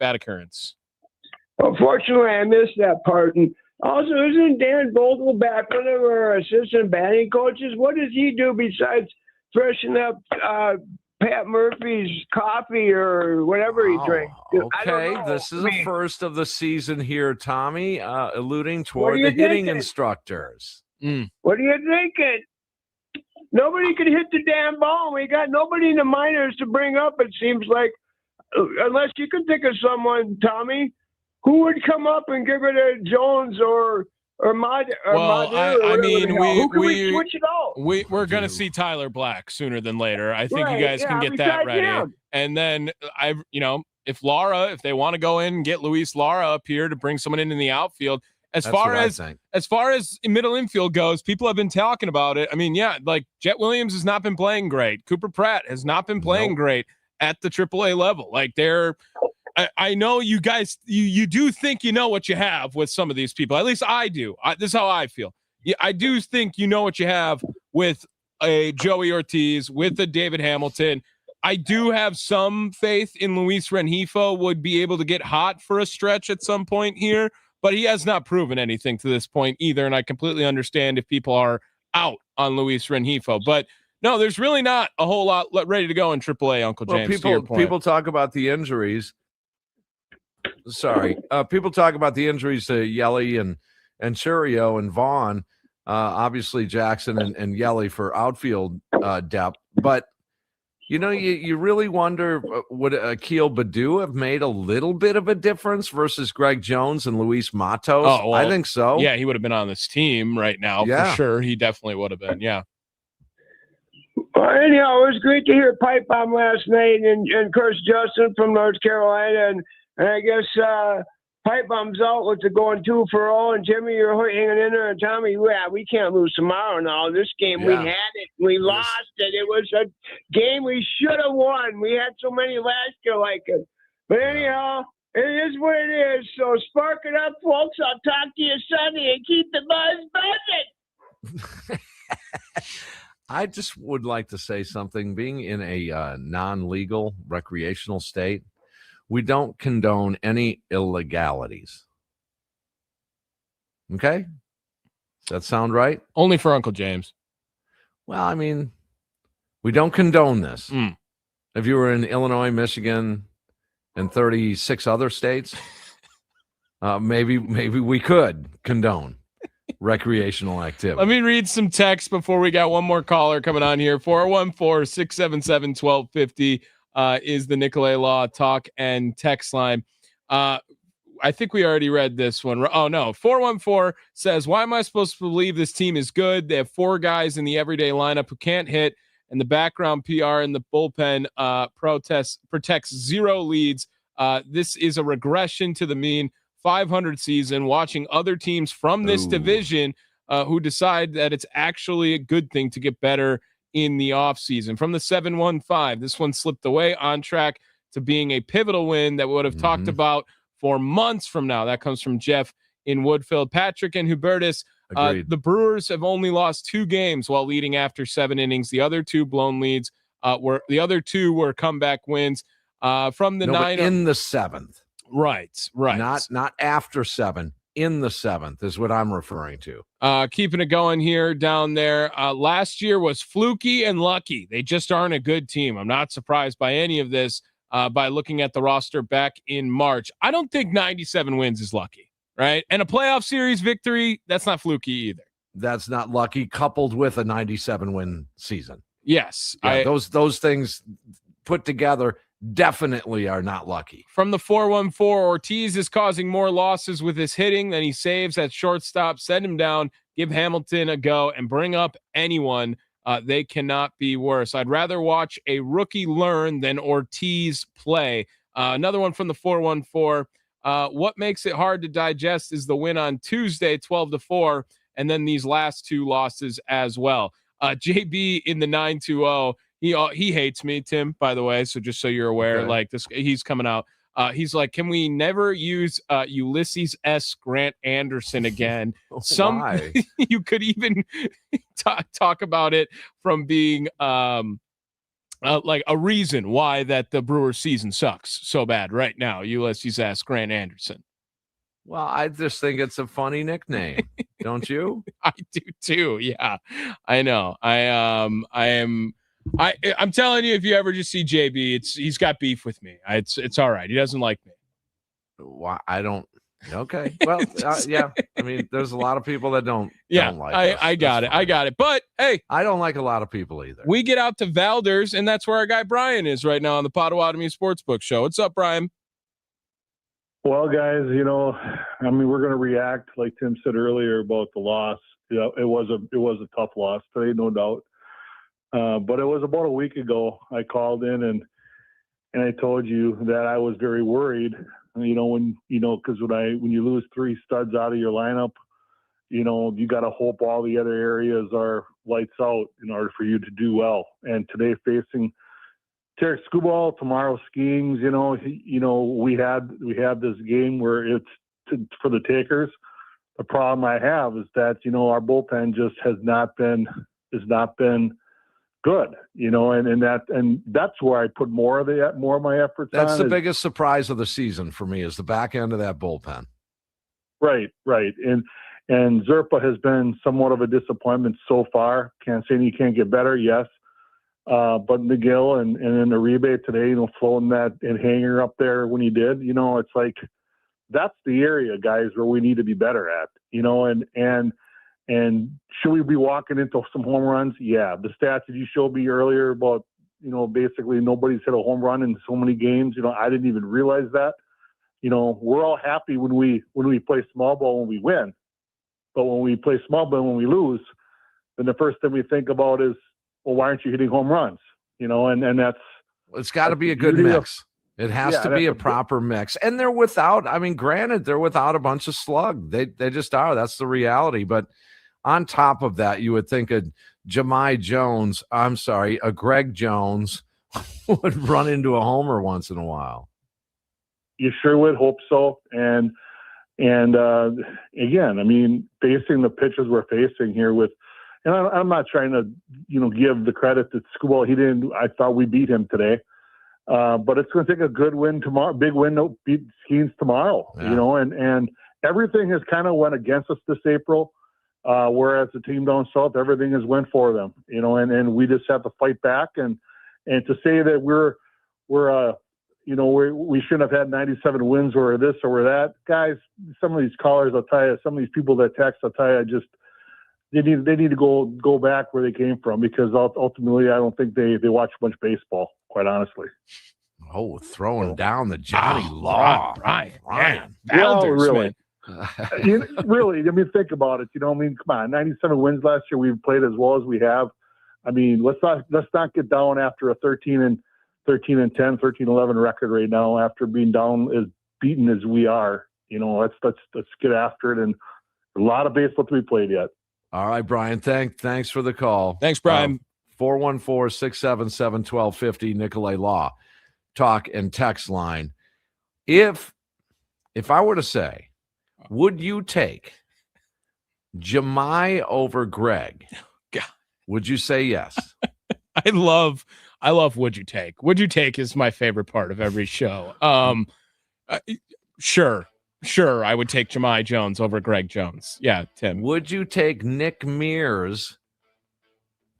Speaker 2: occurrence.
Speaker 10: Unfortunately, I missed that part. And also, isn't Dan Vogel back, one of our assistant batting coaches? What does he do besides freshen up Pat Murphy's coffee or whatever he drinks?
Speaker 1: Okay, this is a first of the season here, Tommy, alluding
Speaker 10: What
Speaker 1: toward
Speaker 10: are
Speaker 1: the
Speaker 10: you
Speaker 1: hitting
Speaker 10: thinking?
Speaker 1: Instructors.
Speaker 10: What are you thinking? Nobody could hit the damn ball. We got nobody in the minors to bring up, it seems like, unless you can think of someone, Tommy, who would come up and give it to Jones or Mad.
Speaker 2: Well, I mean, we
Speaker 10: switch it out?
Speaker 2: We're going to see Tyler Black sooner than later. I think
Speaker 10: Right,
Speaker 2: you guys can
Speaker 10: yeah,
Speaker 2: get that
Speaker 10: besides
Speaker 2: ready.
Speaker 10: him.
Speaker 2: And then if they want to go in and get Luis Lara up here to bring someone in the outfield, as far as middle infield goes, people have been talking about it. I mean, yeah, like Jet Williams has not been playing great. Cooper Pratt has not been playing great at the AAA level. Like I know you guys, you do think you know what you have with some of these people. At least I do. This is how I feel. I do think you know what you have with a Joey Ortiz, with a David Hamilton. I do have some faith in Luis Rengifo would be able to get hot for a stretch at some point here, but he has not proven anything to this point either. And I completely understand if people are out on Luis Rengifo, but no, there's really not a whole lot ready to go in AAA, Uncle James.
Speaker 1: People talk about the injuries. People talk about the injuries to Yelly and Churio and Vaughn. Obviously, Jackson and Yelly for outfield depth. But, you really wonder, would Akil Baddoo have made a little bit of a difference versus Greg Jones and Luis Matos?
Speaker 2: Oh, well,
Speaker 1: I think so.
Speaker 2: Yeah, he would have been on this team right now for sure. He definitely would have been, yeah.
Speaker 10: Well, anyhow, it was great to hear Pipe Bomb last night and curse Justin from North Carolina. And I guess Pipe Bomb's out with the going 2-for-0. And Jimmy, you're hanging in there. And Tommy, we can't lose tomorrow now. This game, we had it. We lost it. It was a game we should have won. We had so many last year like it. But anyhow, it is what it is. So spark it up, folks. I'll talk to you Sunday and keep the buzz buzzing.
Speaker 1: I just would like to say something. Being in a non-legal recreational state, we don't condone any illegalities. Okay? Does that sound right?
Speaker 2: Only for Uncle James.
Speaker 1: Well, I mean, we don't condone this. If you were in Illinois, Michigan, and 36 other states, maybe we could condone recreational activity.
Speaker 2: Let me read some text before we got one more caller coming on here. 414-677-1250 is the Nicolay Law talk and text line. I think we already read this one. Oh, no. 414 says, why am I supposed to believe this team is good? They have 4 guys in the everyday lineup who can't hit, and the background PR in the bullpen protects 0 leads. This is a regression to the mean 500 season, watching other teams from this division who decide that it's actually a good thing to get better in the offseason. From the 715, this one slipped away, on track to being a pivotal win that we would have talked about for months from now. That comes from Jeff in Woodfield. Patrick and Hubertus, the Brewers have only lost 2 games while leading after 7 innings. The other 2 blown leads were comeback wins from the 9
Speaker 1: in the 7th.
Speaker 2: Right.
Speaker 1: Not after 7. In the 7th is what I'm referring to.
Speaker 2: Keeping it going here down there. Last year was fluky and lucky. They just aren't a good team. I'm not surprised by any of this by looking at the roster back in March. I don't think 97 wins is lucky, right? And a playoff series victory, that's not fluky either.
Speaker 1: That's not lucky, coupled with a 97 win season.
Speaker 2: Yes.
Speaker 1: Yeah, those things put together definitely are not lucky.
Speaker 2: From the 414, Ortiz is causing more losses with his hitting than he saves at shortstop. Send him down, give Hamilton a go, and bring up anyone. They cannot be worse. I'd rather watch a rookie learn than Ortiz play. Another one from the 414. What makes it hard to digest is the win on Tuesday, 12-4, and then these last 2 losses as well. JB in the 920. He hates me, Tim, by the way. So just so you're aware, like this, he's coming out. He's like, can we never use Ulysses S. Grant Anderson again?
Speaker 1: Why?
Speaker 2: You could even talk about it from being like a reason why that the Brewers season sucks so bad right now. Ulysses S. Grant Anderson.
Speaker 1: Well, I just think it's a funny nickname, don't you?
Speaker 2: I do too. Yeah, I know. I'm telling you, if you ever just see JB, he's got beef with me. It's all right. He doesn't like me.
Speaker 1: Why? I don't. Okay. Well, yeah. I mean, there's a lot of people that don't like us.
Speaker 2: I got it. I got it. But hey,
Speaker 1: I don't like a lot of people either.
Speaker 2: We get out to Valders, and that's where our guy Brian is right now on the Potawatomi Sportsbook Show. What's up, Brian?
Speaker 11: Well, guys, we're going to react like Tim said earlier about the loss. Yeah, it was a tough loss today, no doubt. But it was about a week ago. I called in and I told you that I was very worried. Because when you lose three studs out of your lineup, you got to hope all the other areas are lights out in order for you to do well. And today, facing Tarek Skubal, tomorrow Skeens, we had this game where it's for the takers. The problem I have is that our bullpen just has not been good, and that's where I put more of my efforts.
Speaker 1: That's the biggest surprise of the season for me is the back end of that bullpen.
Speaker 11: Right, and Zerpa has been somewhat of a disappointment so far. Can't say he can't get better, yes. But McGill and then Uribe today, floating that and hanger up there when he did, it's like that's the area, guys, where we need to be better at, and should we be walking into some home runs? Yeah, the stats that you showed me earlier about basically nobody's hit a home run in so many games. I didn't even realize that. We're all happy when we play small ball when we win, but when we play small ball when we lose, then the first thing we think about is, well, why aren't you hitting home runs? And that's
Speaker 1: it's got to be a good mix. It has to be a proper mix. And they're without, granted, they're without a bunch of slug. They just are. That's the reality. But on top of that, you would think a Greg Jones would run into a homer once in a while.
Speaker 11: You sure would hope so. And again, facing the pitches we're facing here with, and I'm not trying to, give the credit to Skubal. I thought we beat him today. But it's going to take a good win tomorrow, big win to beat Skeens tomorrow, and everything has kind of went against us this April. Whereas the team down south, everything has went for them, and we just have to fight back and to say that we shouldn't have had 97 wins or this or that, guys. Some of these callers, I'll tell you, some of these people that text, I'll tell you, just they need to go back where they came from, because ultimately I don't think they watch much baseball, quite honestly.
Speaker 1: Oh, throwing down the Johnny Law,
Speaker 2: Brian.
Speaker 11: Well, really. Really, think about it. Come on, 97 wins last year. We've played as well as we have. Let's not get down after a 13-10, 13-11 record right now. After being down as beaten as we are, let's get after it. And a lot of baseball to be played yet.
Speaker 1: All right, Brian. Thanks for the call.
Speaker 2: Thanks, Brian.
Speaker 1: 414-677-1250, Nicolay Law talk and text line. If I were to say, would you take Jemai over Greg?
Speaker 2: God.
Speaker 1: Would you say yes?
Speaker 2: I love Would You Take. Would You Take is my favorite part of every show. Sure, I would take Jemai Jones over Greg Jones. Yeah, Tim.
Speaker 1: Would you take Nick Mears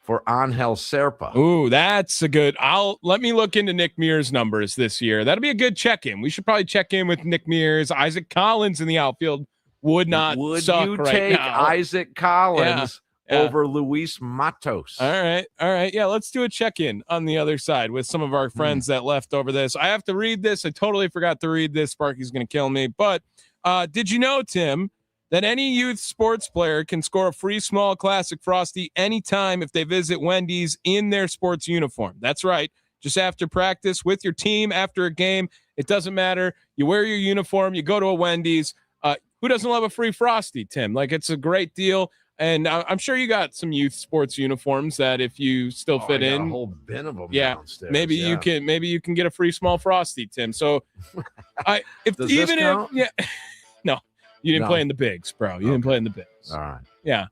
Speaker 1: for Angel Serpa?
Speaker 2: Ooh, that's a good. Let me look into Nick Mears' numbers this year. That'll be a good check-in. We should probably check in with Nick Mears. Isaac Collins in the outfield would not suck right now. Would you take
Speaker 1: Isaac Collins over Luis Matos?
Speaker 2: All right. Yeah, let's do a check-in on the other side with some of our friends that left over this. I have to read this. I totally forgot to read this. Sparky's going to kill me. But did you know, Tim, that any youth sports player can score a free small classic Frosty anytime if they visit Wendy's in their sports uniform? That's right. Just after practice with your team, after a game, it doesn't matter. You wear your uniform, you go to a Wendy's. Who doesn't love a free Frosty, Tim? Like, it's a great deal. And I'm sure you got some youth sports uniforms that if you still fit
Speaker 1: I got
Speaker 2: in,
Speaker 1: a whole bin of them
Speaker 2: yeah,
Speaker 1: downstairs.
Speaker 2: maybe you can get a free small Frosty, Tim. So
Speaker 1: Does this count?
Speaker 2: No, you didn't
Speaker 1: No.
Speaker 2: play in the bigs, bro. You didn't play in the bigs.
Speaker 1: All right.
Speaker 2: Yeah.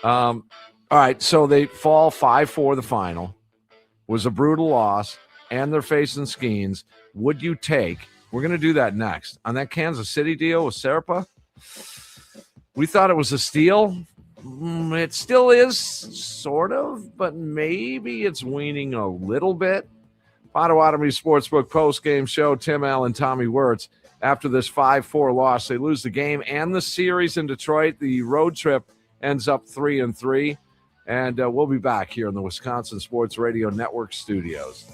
Speaker 1: All right. So they fall 5-4 the final. Was a brutal loss, and they're facing Skeens. Would you take? We're going to do that next on that Kansas City deal with Serpa. We thought it was a steal. It still is, sort of, but maybe it's weaning a little bit. Potawatomi Sportsbook post-game show, Tim Allen, Tommy Wortz. After this 5-4 loss, they lose the game and the series in Detroit. The road trip ends up 3-3. And we'll be back here in the Wisconsin Sports Radio Network studios.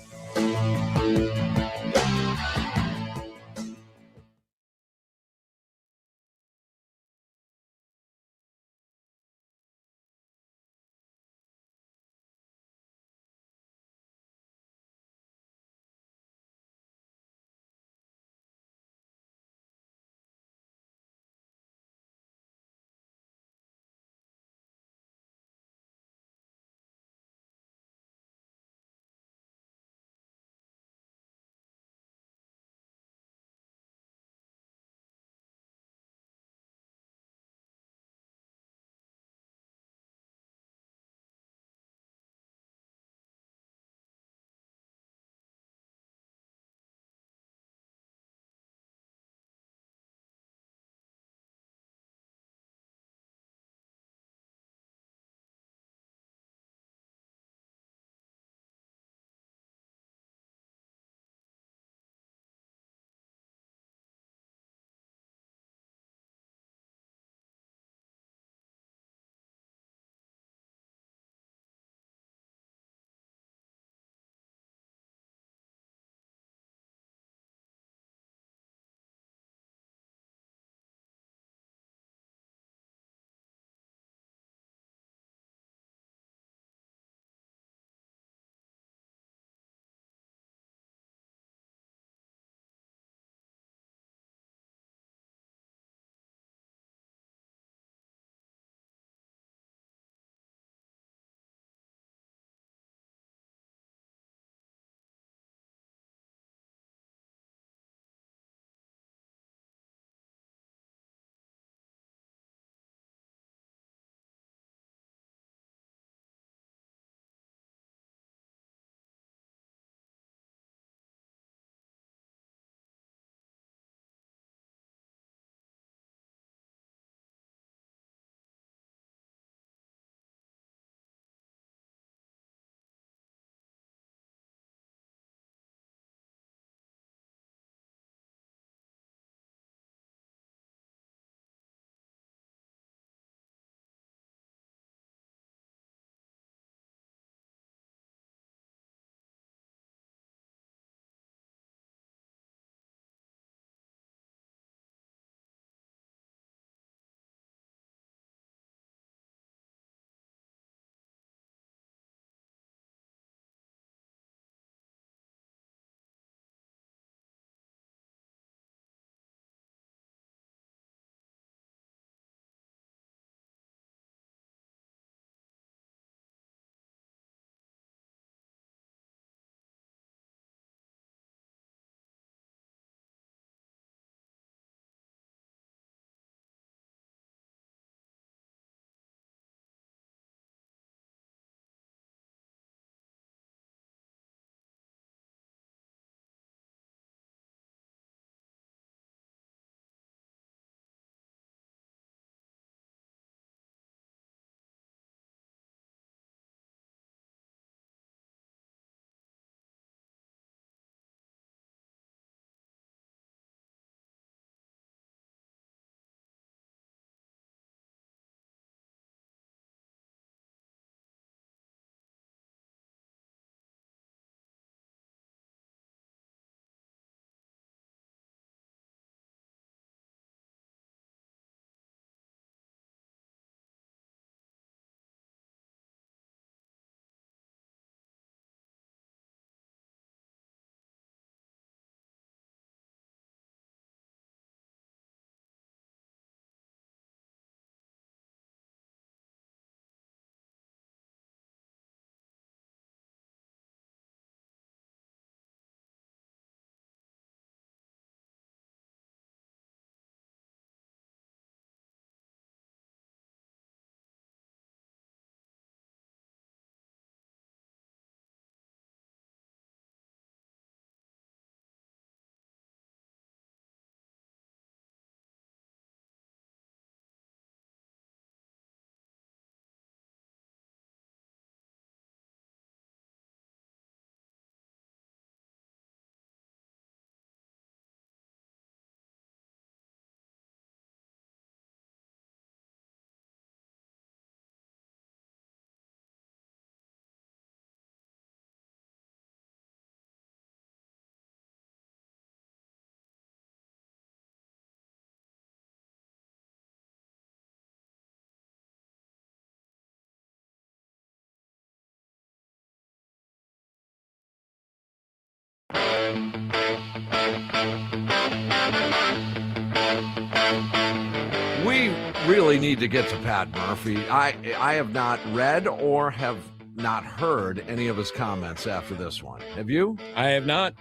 Speaker 1: really need to get to Pat Murphy. I have not read or have not heard any of his comments after this one. Have you?
Speaker 2: I have not.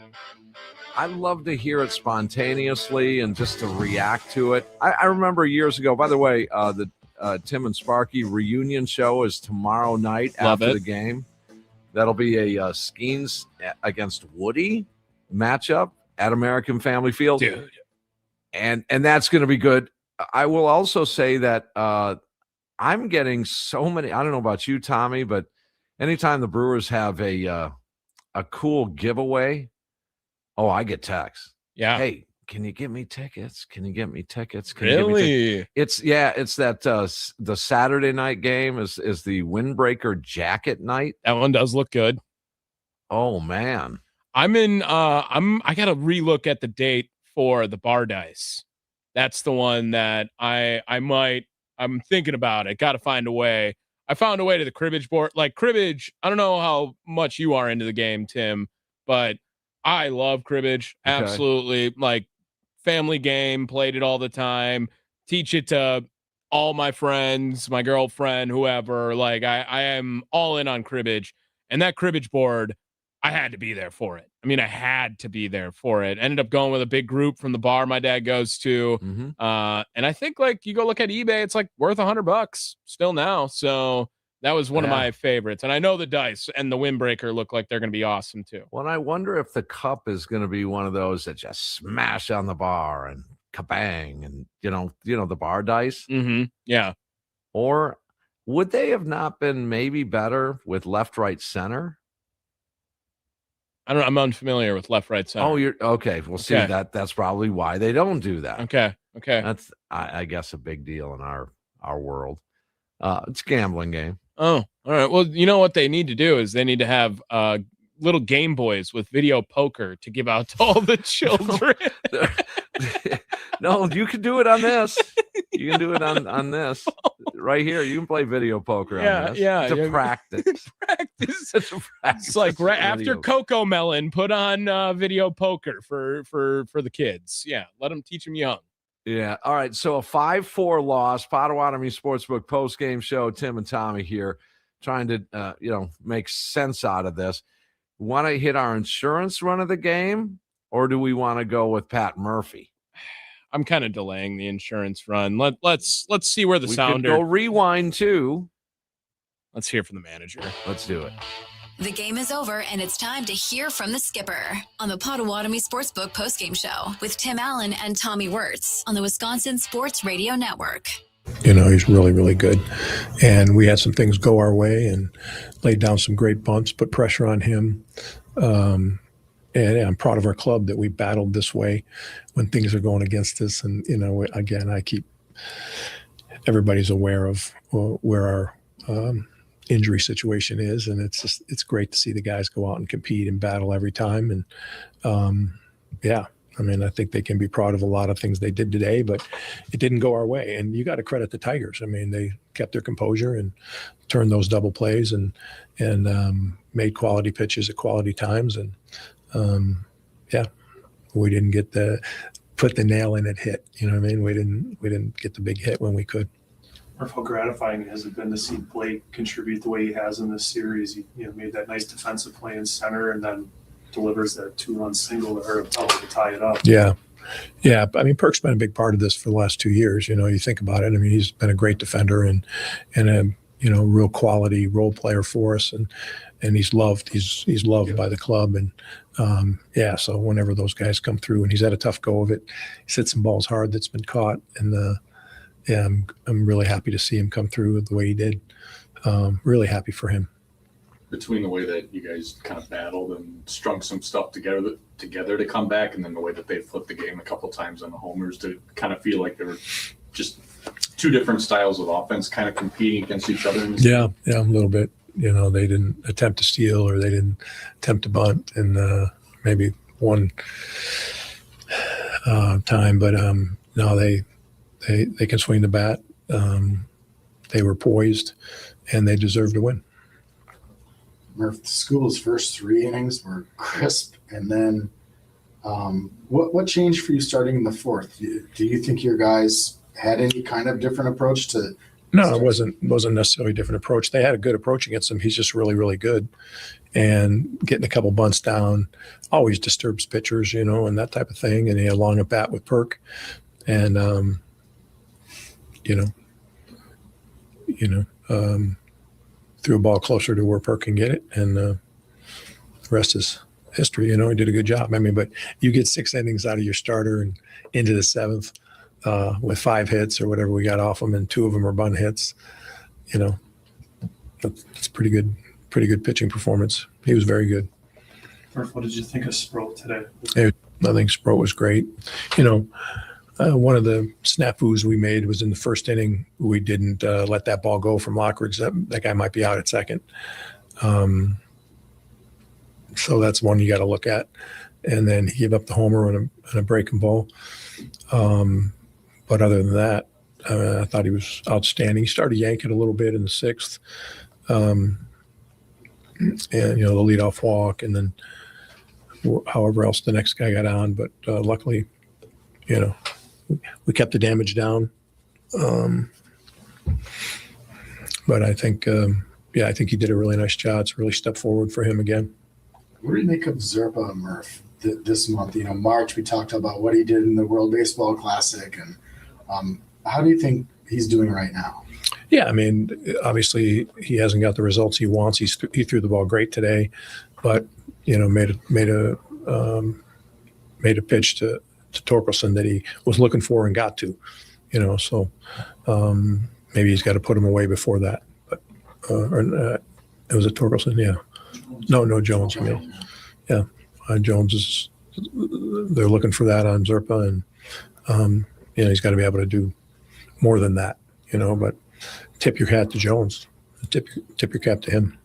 Speaker 1: I love to hear it spontaneously and just to react to it. I remember years ago, by the way, the Tim and Sparky reunion show is tomorrow night after the game. That'll be a Skeens against Woody matchup at American Family Field.
Speaker 2: Dude.
Speaker 1: And that's going to be good. I will also say that I'm getting so many, I don't know about you, Tommy, but anytime the Brewers have a cool giveaway, I get texts.
Speaker 2: Yeah.
Speaker 1: Hey, can you get me tickets? Can you get me tickets?
Speaker 2: Really?
Speaker 1: It's that the Saturday night game is the windbreaker jacket night.
Speaker 2: That one does look good.
Speaker 1: Oh man.
Speaker 2: I gotta relook at the date for the bar dice. That's the one that I'm thinking about it. Gotta find a way. I found a way to the cribbage board. Like cribbage, I don't know how much you are into the game, Tim, but I love cribbage.
Speaker 1: Okay.
Speaker 2: Absolutely. Like family game, played it all the time. Teach it to all my friends, my girlfriend, whoever. Like I am all in on cribbage. And that cribbage board, I had to be there for it. I mean, I had to be there for it. Ended up going with a big group from the bar my dad goes to.
Speaker 1: Mm-hmm.
Speaker 2: And I think like you go look at eBay, it's like worth $100 still now. So that was one of my favorites. And I know the dice and the windbreaker look like they're going to be awesome too.
Speaker 1: Well, I wonder if the cup is going to be one of those that just smash on the bar and kabang and, you know, the bar dice.
Speaker 2: Mm-hmm. Yeah.
Speaker 1: Or would they have not been maybe better with left, right, center?
Speaker 2: I don't know. I'm unfamiliar with left, right, center.
Speaker 1: Oh, you're okay. We'll see that. That's probably why they don't do that.
Speaker 2: Okay.
Speaker 1: That's, I guess, a big deal in our world. It's a gambling game.
Speaker 2: Oh, all right. Well, you know what they need to do is they need to have little Game Boys with video poker to give out to all the children.
Speaker 1: No, you can do it on this. You can do it on this right here. You can play video poker on this.
Speaker 2: Yeah.
Speaker 1: It's a practice.
Speaker 2: Practice.
Speaker 1: It's a practice.
Speaker 2: It's like right after Coco Melon, put on video poker for the kids. Yeah, let them teach them young.
Speaker 1: Yeah. All right. So a 5-4 loss. Potawatomi Sportsbook post-game show. Tim and Tommy here trying to make sense out of this. Want to hit our insurance run of the game, or do we want to go with Pat Murphy?
Speaker 2: I'm kind of delaying the insurance run. Let's see where the sounder.
Speaker 1: Could go rewind too.
Speaker 2: Let's hear from the manager.
Speaker 1: Let's do it.
Speaker 12: The game is over, and it's time to hear from the skipper on the Potawatomi Sportsbook postgame show with Tim Allen and Tommy Wortz on the Wisconsin Sports Radio Network.
Speaker 13: You know, he's really, really good. And we had some things go our way and laid down some great bunts, put pressure on him. And I'm proud of our club that we battled this way when things are going against us. And, again, everybody's aware of where our injury situation is. And it's great to see the guys go out and compete and battle every time. And, I think they can be proud of a lot of things they did today, but it didn't go our way. And you got to credit the Tigers. They kept their composure and turned those double plays and made quality pitches at quality times. And, we didn't put the nail in it hit. You know what I mean? We didn't get the big hit when we could.
Speaker 14: Murph, how gratifying has it been to see Blake contribute the way he has in this series? He made that nice defensive play in center and then delivers that 2-run single to tie it up.
Speaker 13: Yeah. Perk's been a big part of this for the last 2 years. You think about it. He's been a great defender and a real quality role player for us, and he's loved. He's loved by the club, and so whenever those guys come through, and he's had a tough go of it, he's hit some balls hard that's been caught, and I'm really happy to see him come through the way he did. Really happy for him.
Speaker 15: Between the way that you guys kind of battled and strung some stuff together to come back, and then the way that they flipped the game a couple times on the homers, to kind of feel like they were just two different styles of offense kind of competing against each other.
Speaker 13: Yeah, a little bit. They didn't attempt to steal or they didn't attempt to bunt, and maybe one time, but no, they can swing the bat. They were poised, and they deserved to win.
Speaker 16: Murph, the school's first 3 innings were crisp, and then what changed for you starting in the 4th? Do you think your guys had any kind of different approach to?
Speaker 13: No, it wasn't necessarily a different approach. They had a good approach against him. He's just really, really good. And getting a couple bunts down always disturbs pitchers, and that type of thing. And he had a long at bat with Perk. And, threw a ball closer to where Perk can get it. And the rest is history. He did a good job. But you get 6 innings out of your starter and into the 7th with 5 hits or whatever we got off him, and 2 of them are bunt hits. That's pretty good pitching performance. He was very good.
Speaker 14: Murph, what did you think of Sproat today?
Speaker 13: I think Sproat was great. One of the snafus we made was in the first inning. We didn't let that ball go from Lockridge. That guy might be out at second. So that's one you got to look at. And then he gave up the homer and a breaking ball. But other than that, I thought he was outstanding. He started yanking a little bit in the 6th. And, the leadoff walk, and then however else the next guy got on. But luckily, we kept the damage down. But I think, I think he did a really nice job. It's a really step forward for him again.
Speaker 16: What do you make of Zerpa and Murph this month? March, we talked about what he did in the World Baseball Classic. And how do you think he's doing right now?
Speaker 13: Yeah, obviously he hasn't got the results he wants. He threw the ball great today, but made a pitch to Torkelson that he was looking for and got to. So maybe he's got to put him away before that. But it was a Torkelson, yeah. No, Jones. Yeah, Jones is. They're looking for that on Zerpa, and he's got to be able to do more than that. But. Tip your hat to Jones. Tip your cap to him.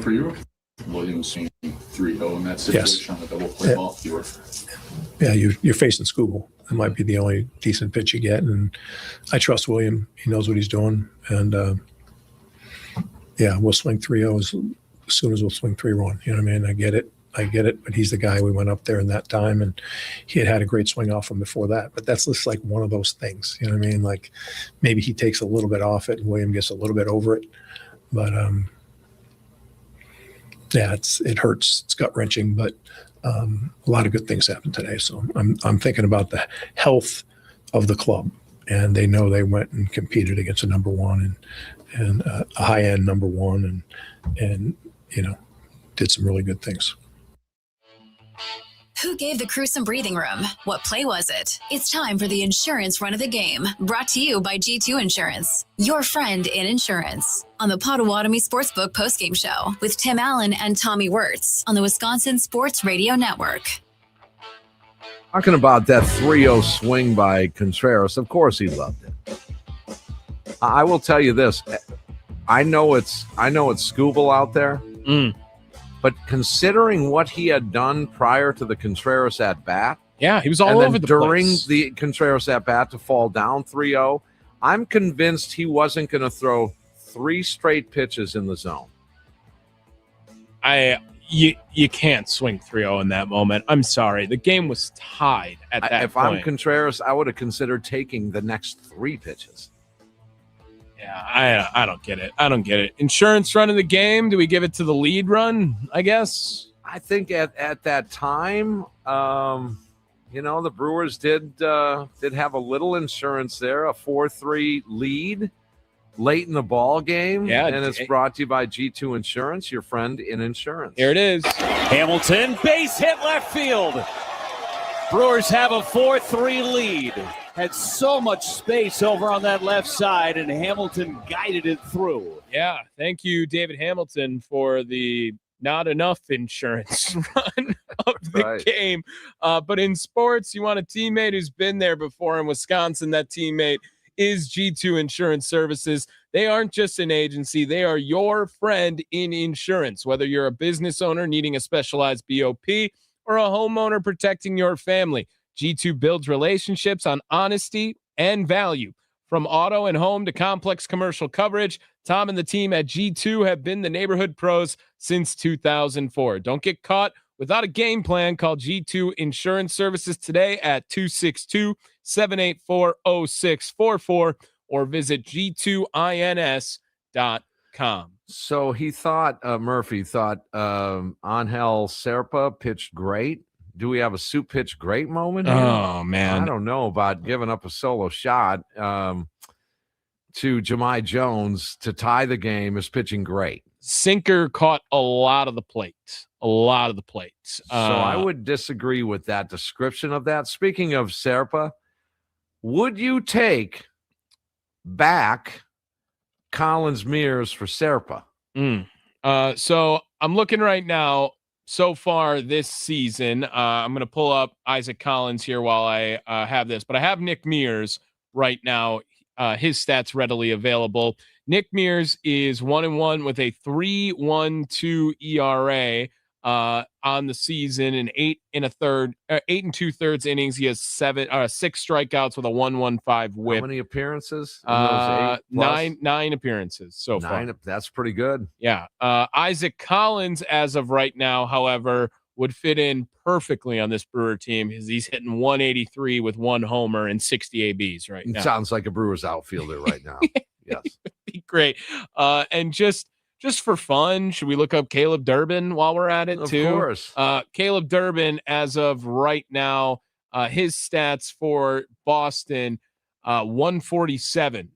Speaker 15: For you, Williams 3-0 in that situation on the double play ball.
Speaker 13: Yeah, you're facing Scooble. That might be the only decent pitch you get, and I trust William. He knows what he's doing, and we'll swing 3-0 as soon as we'll swing 3-1. I get it, but he's the guy. We went up there in that time, and he had a great swing off him before that. But that's just like one of those things, Like maybe he takes a little bit off it, and William gets a little bit over it. But it hurts. It's gut wrenching, but a lot of good things happened today. So I'm thinking about the health of the club, and they know they went and competed against a number one and a high end number one, and did some really good things.
Speaker 12: Who gave the crew some breathing room? What play was it? It's time for the insurance run of the game. Brought to you by G2 Insurance, your friend in insurance. On the Potawatomi Sportsbook postgame show with Tim Allen and Tommy Wortz on the Wisconsin Sports Radio Network.
Speaker 1: Talking about that 3-0 swing by Contreras, of course he loved it. I will tell you this. I know it's Scooble out there. But considering what he had done prior to the Contreras at bat,
Speaker 2: he was all over the
Speaker 1: during
Speaker 2: place.
Speaker 1: the Contreras at bat to fall down 3-0, I'm convinced he wasn't going to throw 3 straight pitches in the zone.
Speaker 2: You can't swing 3-0 in that moment. I'm sorry. The game was tied at that
Speaker 1: if
Speaker 2: point.
Speaker 1: I'm Contreras, I would have considered taking the next 3 pitches.
Speaker 2: Yeah, I don't get it. Insurance run of the game. Do we give it to the lead run, I guess?
Speaker 1: I think at that time, the Brewers did have a little insurance there, a 4-3 lead late in the ball game.
Speaker 2: Yeah,
Speaker 1: and it's brought to you by G2 Insurance, your friend in insurance.
Speaker 2: Here it is.
Speaker 17: Hamilton, base hit left field. Brewers have a 4-3 lead. Had so much space over on that left side, and Hamilton guided it through.
Speaker 2: Yeah, thank you, David Hamilton, for the not enough insurance run of the game. But in sports, you want a teammate who's been there before in Wisconsin. That teammate is G2 Insurance Services. They aren't just an agency. They are your friend in insurance. Whether you're a business owner needing a specialized BOP or a homeowner protecting your family, G2 builds relationships on honesty and value. From auto and home to complex commercial coverage, Tom and the team at G2 have been the neighborhood pros since 2004. Don't get caught Without a game plan, call G2 Insurance Services today at 262-784-0644 or visit g2ins.com.
Speaker 1: So he thought, Murphy thought Angel Serpa pitched great. Do we have a Soup pitch great moment here?
Speaker 2: Oh, man.
Speaker 1: I don't know about giving up a solo shot to Jahmai Jones to tie the game is pitching great.
Speaker 2: Sinker caught a lot of the plate.
Speaker 1: So I would disagree with that description of that. Speaking of Serpa, would you take back Collins Mears for Serpa?
Speaker 2: So I'm looking right now. So far this season, I'm going to pull up Isaac Collins here while I have this, but I have Nick Mears right now. His stats readily available. Nick Mears is 1-1 with a 3.12 ERA on the season in 8 2/3 innings. He has 6 strikeouts with a 1.15 whip.
Speaker 1: How many appearances? In those 8
Speaker 2: nine appearances so far.
Speaker 1: That's pretty good.
Speaker 2: Yeah. Isaac Collins, as of right now, however, would fit in perfectly on this Brewer team. He's hitting 183 with 1 homer and 60 ABs right now.
Speaker 1: Sounds like a Brewers outfielder right now. Yes.
Speaker 2: Be great. And just for fun, should we look up Caleb Durbin while we're at it too?
Speaker 1: Of course.
Speaker 2: Caleb Durbin, as of right now, his stats for Boston, 147,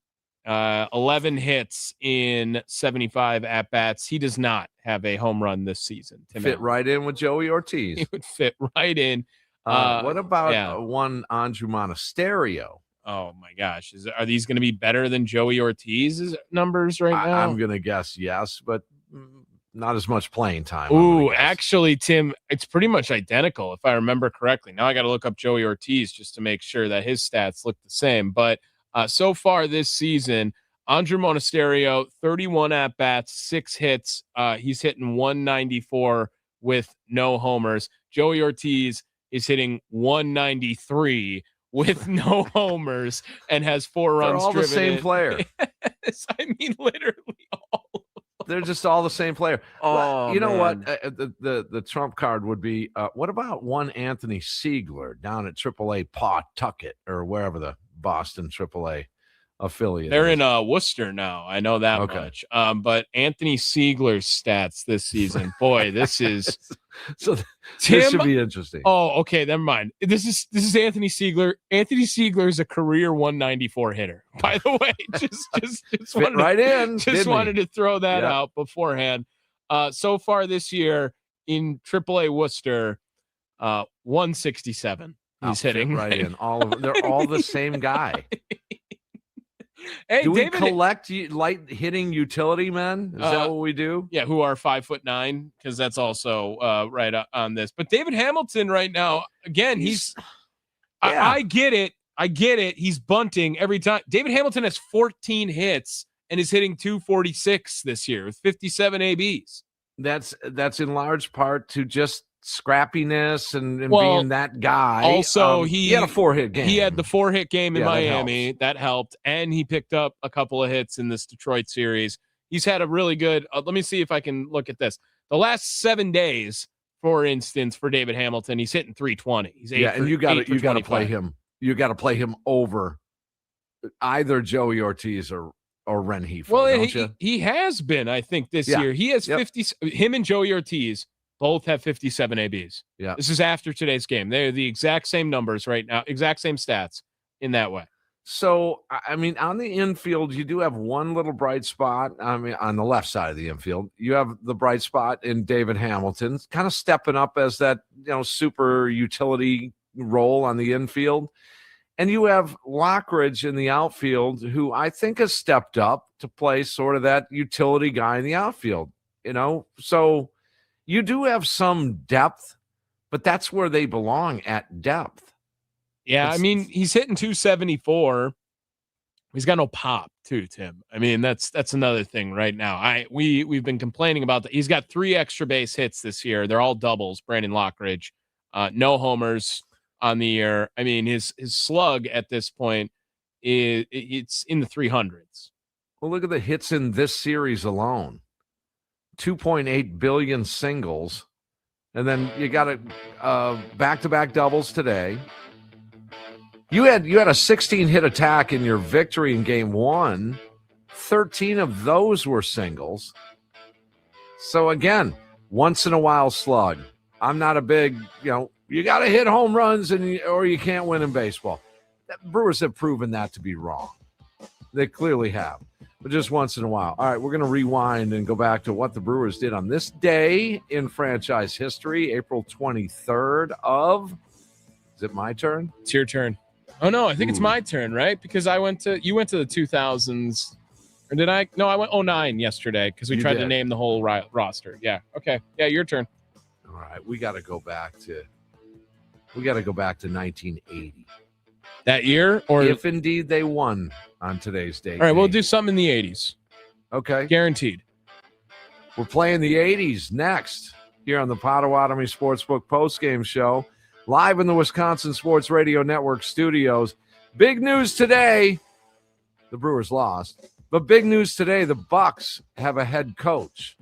Speaker 2: 11 hits in 75 at-bats. He does not have a home run this season.
Speaker 1: Fit right in with Joey Ortiz.
Speaker 2: He would fit right in.
Speaker 1: What about one Andrew Monasterio?
Speaker 2: Oh my gosh. Are these going to be better than Joey Ortiz's numbers right now?
Speaker 1: I'm going to guess yes, but not as much playing time.
Speaker 2: Ooh, actually, Tim, it's pretty much identical if I remember correctly. Now I got to look up Joey Ortiz just to make sure that his stats look the same. But so far this season, Andrew Monasterio, 31 at-bats, 6 hits. He's hitting 194 with no homers. Joey Ortiz is hitting 193 with no homers and has 4 runs.
Speaker 1: They're all the same player.
Speaker 2: Yes, I mean, literally all.
Speaker 1: They're just all the same player.
Speaker 2: Oh,
Speaker 1: you know
Speaker 2: man.
Speaker 1: what? The trump card would be, what about one Anthony Siegler down at AAA Pawtucket or wherever the Boston AAA affiliate
Speaker 2: They're
Speaker 1: is?
Speaker 2: in Worcester now. I know that much. But Anthony Siegler's stats this season, boy, this is
Speaker 1: so.
Speaker 2: Tim,
Speaker 1: this should be interesting.
Speaker 2: Oh, okay, never mind. This is Anthony Siegler. Anthony Siegler is a career 194 hitter. By the way, just
Speaker 1: Fit right in.
Speaker 2: Just wanted to throw that out beforehand. So far this year in AAA Worcester, 167. He's hitting
Speaker 1: right in. All of them. They're all the same guy.
Speaker 2: Hey,
Speaker 1: do we
Speaker 2: David,
Speaker 1: collect light hitting utility men? Is that what we do?
Speaker 2: Yeah, who are 5'9", because that's also right on this. But David Hamilton right now, again, he's I get it. He's bunting every time. David Hamilton has 14 hits and is hitting 246 this year with 57 ABs.
Speaker 1: That's in large part to just scrappiness and being that guy.
Speaker 2: Also,
Speaker 1: he had a 4-hit game.
Speaker 2: He had the 4-hit game in Miami. That helped. And he picked up a couple of hits in this Detroit series. He's had a really good let me see if I can look at this. The last 7 days, for instance, for David Hamilton, he's hitting 320. He's
Speaker 1: and you got to play him. You got to play him over either Joey Ortiz or Renheef.
Speaker 2: Well, he has been, I think, this year. He has 50. Him and Joey Ortiz both have 57 ABs.
Speaker 1: Yeah.
Speaker 2: This is after today's game. They're the exact same numbers right now, exact same stats in that way.
Speaker 1: So, I mean, on the infield, you do have one little bright spot. I mean, on the left side of the infield, you have the bright spot in David Hamilton, kind of stepping up as that, super utility role on the infield. And you have Lockridge in the outfield, who I think has stepped up to play sort of that utility guy in the outfield, So you do have some depth, but that's where they belong, at depth.
Speaker 2: Yeah, I mean, he's hitting 274. He's got no pop too, Tim. I mean, that's another thing right now. We've been complaining about that. He's got 3 extra base hits this year. They're all doubles, Brandon Lockridge. No homers on the year. I mean, his slug at this point it's in the 300s.
Speaker 1: Well, look at the hits in this series alone. 2.8 billion singles, And then you got back-to-back doubles today. You had a 16-hit attack in your victory in game 1. 13 of those were singles. So again, once in a while slug. I'm not a big, you got to hit home runs or you can't win in baseball. The Brewers have proven that to be wrong. They clearly have, but just once in a while. All right, we're going to rewind and go back to what the Brewers did on this day in franchise history, April 23rd of, is it my turn?
Speaker 2: It's your turn. Oh, no, I think it's my turn, right? Because you went to the 2000s. Or did I? No, I went 09 yesterday because we tried to name the whole roster. Yeah. Okay. Yeah, your turn.
Speaker 1: All right. We got to go back to 1980.
Speaker 2: That year? Or
Speaker 1: if indeed they won on today's date.
Speaker 2: All right, we'll do something in the 80s.
Speaker 1: Okay.
Speaker 2: Guaranteed.
Speaker 1: We're playing the 80s next here on the Potawatomi Sportsbook postgame show, live in the Wisconsin Sports Radio Network studios. Big news today. The Brewers lost. But big news today, the Bucks have a head coach.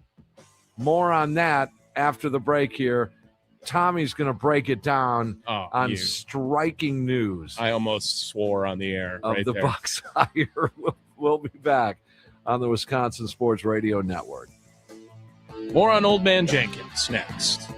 Speaker 1: More on that after the break here. Tommy's going to break it down on striking news.
Speaker 2: I almost swore on the air
Speaker 1: of
Speaker 2: right
Speaker 1: the
Speaker 2: there.
Speaker 1: Bucks hire. We'll be back on the Wisconsin Sports Radio Network.
Speaker 2: More on Old Man Jenkins next.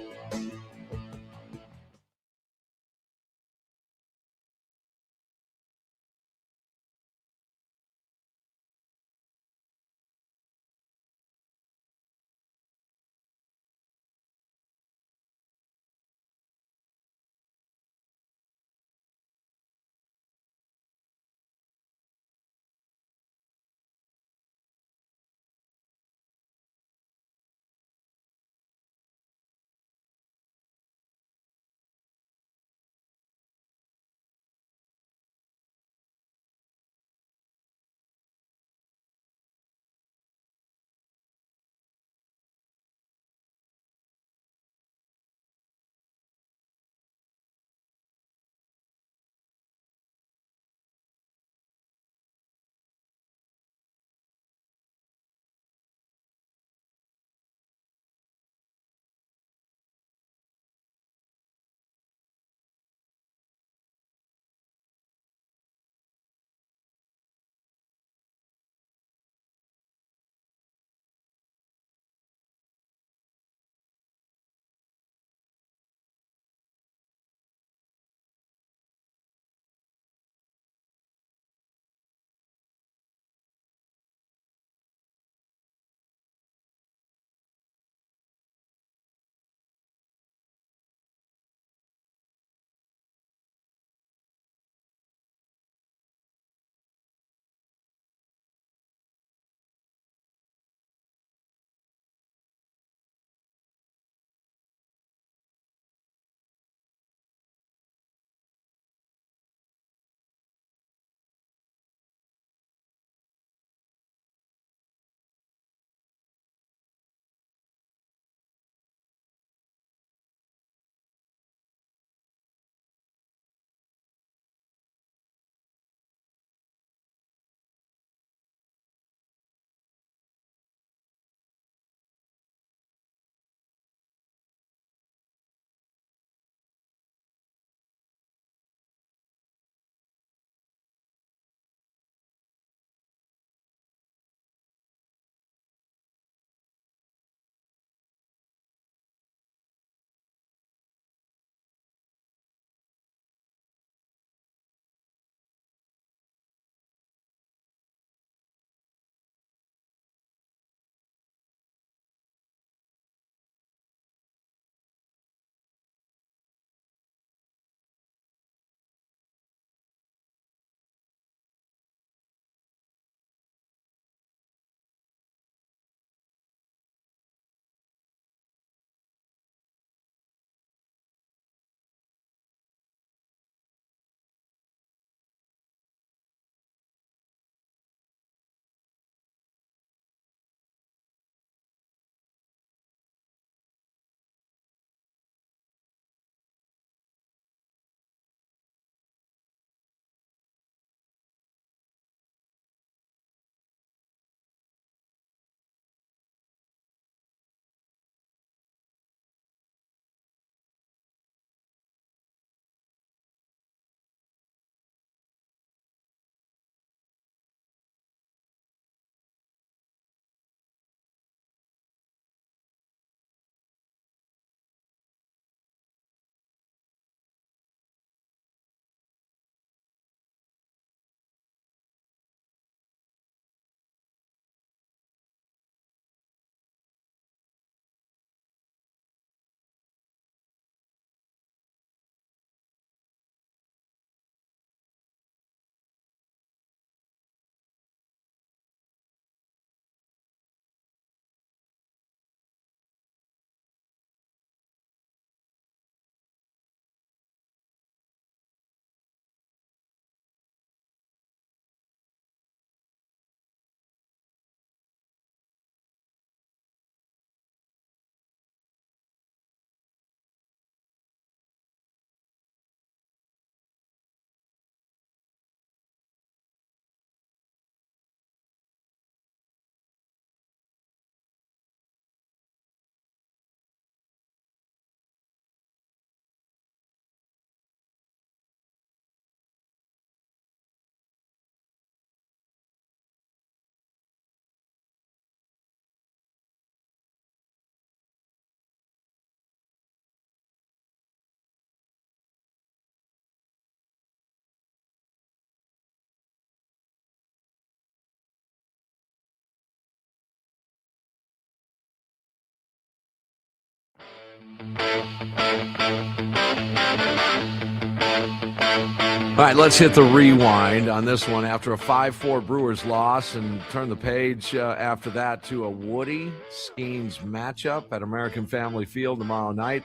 Speaker 1: All right, let's hit the rewind on this one after a 5-4 Brewers loss and turn the page after that to a Woody Skeens matchup at American Family Field tomorrow night.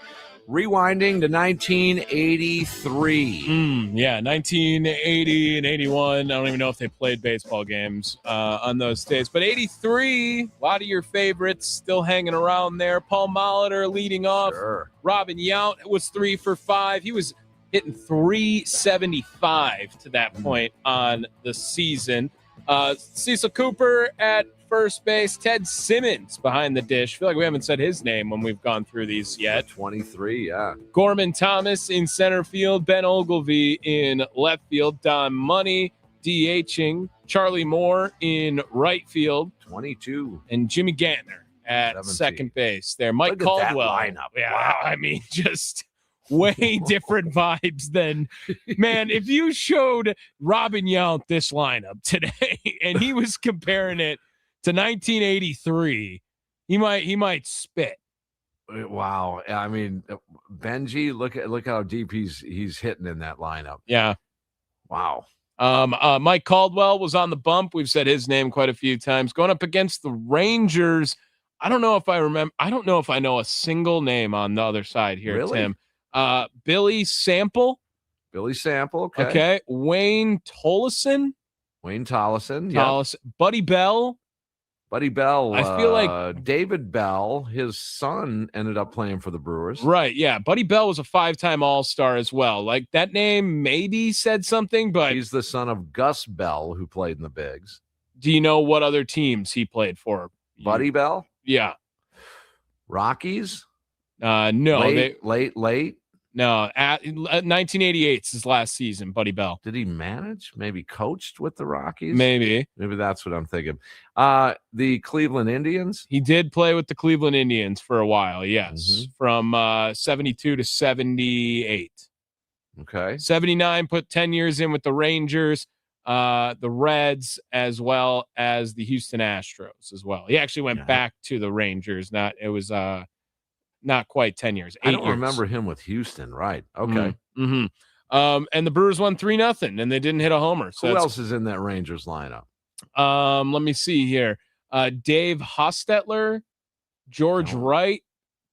Speaker 1: Rewinding to 1983.
Speaker 2: Yeah, 1980 and 81. I don't even know if they played baseball games on those days. But 83, a lot of your favorites still hanging around there. Paul Molitor leading off.
Speaker 1: Sure.
Speaker 2: Robin Yount was 3 for 5. He was hitting 375 to that point on the season. Cecil Cooper at first base. Ted Simmons behind the dish. I feel like we haven't said his name when we've gone through these yet.
Speaker 1: 23, yeah.
Speaker 2: Gorman Thomas in center field. Ben Ogilvy in left field. Don Money DHing. Charlie Moore in right field.
Speaker 1: 22.
Speaker 2: And Jimmy Gantner at
Speaker 1: 17.
Speaker 2: Second base there. Mike
Speaker 1: Look at
Speaker 2: Caldwell.
Speaker 1: that lineup.
Speaker 2: Yeah,
Speaker 1: Wow.
Speaker 2: I mean, just way different vibes than, man, if you showed Robin Yount this lineup today and he was comparing it to 1983, he might spit.
Speaker 1: Wow. I mean, Benji, look how deep he's hitting in that lineup.
Speaker 2: Yeah.
Speaker 1: Wow.
Speaker 2: Mike Caldwell was on the bump. We've said his name quite a few times. Going up against the Rangers. I don't know if I know a single name on the other side here,
Speaker 1: Really?
Speaker 2: Tim. Billy Sample.
Speaker 1: Okay.
Speaker 2: Wayne Tollison.
Speaker 1: Yeah.
Speaker 2: Buddy Bell.
Speaker 1: I feel
Speaker 2: like
Speaker 1: David Bell, his son, ended up playing for the Brewers.
Speaker 2: Right, yeah. Buddy Bell was a 5-time All-Star as well. Like, that name maybe said something, but
Speaker 1: He's the son of Gus Bell, who played in the Bigs.
Speaker 2: do you know what other teams he played for?
Speaker 1: Buddy Bell?
Speaker 2: Yeah.
Speaker 1: Rockies?
Speaker 2: No.
Speaker 1: Late?
Speaker 2: No, 1988 is his last season, Buddy Bell.
Speaker 1: Did he manage? Maybe coached with the Rockies?
Speaker 2: Maybe
Speaker 1: that's what I'm thinking. The Cleveland Indians?
Speaker 2: He did play with the Cleveland Indians for a while, yes. From 72 to 78.
Speaker 1: Okay.
Speaker 2: 79, put 10 years in with the Rangers, the Reds, as well as the Houston Astros as well. He actually went back to the Rangers. Not quite 10 years.
Speaker 1: I don't remember him with Houston, right? Okay.
Speaker 2: And the Brewers won 3-0, and they didn't hit a homer. So
Speaker 1: Who else is in that Rangers lineup?
Speaker 2: Let me see here. Dave Hostetler, George Wright,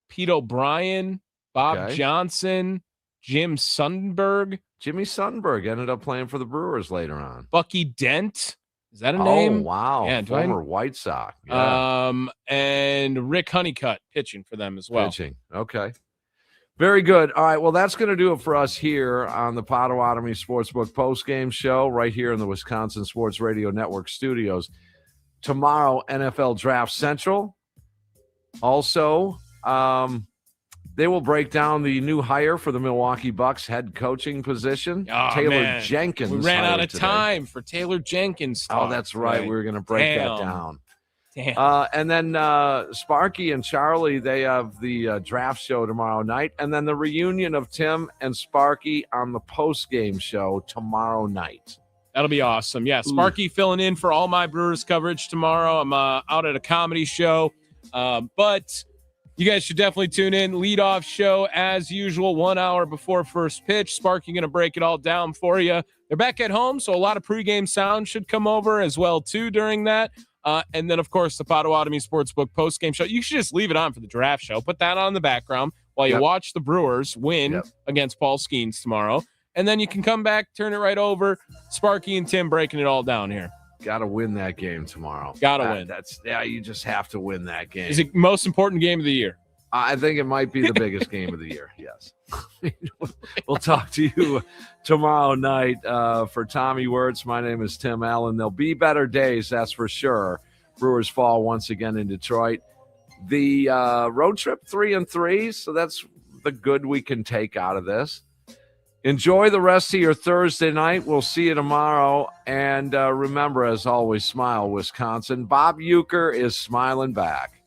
Speaker 2: Pete O'Brien, Bob Johnson, Jim Sundberg.
Speaker 1: Jimmy Sundberg ended up playing for the Brewers later on.
Speaker 2: Bucky Dent. Is that a name?
Speaker 1: Oh, wow.
Speaker 2: Yeah,
Speaker 1: Former White Sox. Yeah.
Speaker 2: And Rick Honeycutt pitching for them as well.
Speaker 1: Pitching. Okay. Very good. All right. Well, that's going to do it for us here on the Potawatomi Sportsbook postgame show right here in the Wisconsin Sports Radio Network studios. Tomorrow, NFL Draft Central. Also, they will break down the new hire for the Milwaukee Bucks head coaching position. Taylor Jenkins.
Speaker 2: We ran out of time for Taylor Jenkins.
Speaker 1: Oh, that's right. We were going to break that down.
Speaker 2: Damn.
Speaker 1: And then Sparky and Charlie, they have the draft show tomorrow night. And then the reunion of Tim and Sparky on the post-game show tomorrow night.
Speaker 2: That'll be awesome. Yeah, Sparky filling in for all my Brewers coverage tomorrow. I'm out at a comedy show. But you guys should definitely tune in. Leadoff show as usual, 1 hour before first pitch. Sparky going to break it all down for you. They're back at home, so a lot of pregame sound should come over as well, too, during that. And then, of course, the Potawatomi Sportsbook postgame show. You should just leave it on for the draft show. Put that on in the background while you watch the Brewers win against Paul Skeens tomorrow. And then you can come back, turn it right over. Sparky and Tim breaking it all down here.
Speaker 1: Got to win that game tomorrow.
Speaker 2: Win.
Speaker 1: You just have to win that game.
Speaker 2: Is it most important game of the year?
Speaker 1: I think it might be the biggest game of the year. Yes. We'll talk to you tomorrow night. For Tommy Wortz, my name is Tim Allen. There'll be better days, that's for sure. Brewers fall once again in Detroit. The road trip 3-3, so that's the good we can take out of this. Enjoy the rest of your Thursday night. We'll see you tomorrow. And remember, as always, smile, Wisconsin. Bob Uecker is smiling back.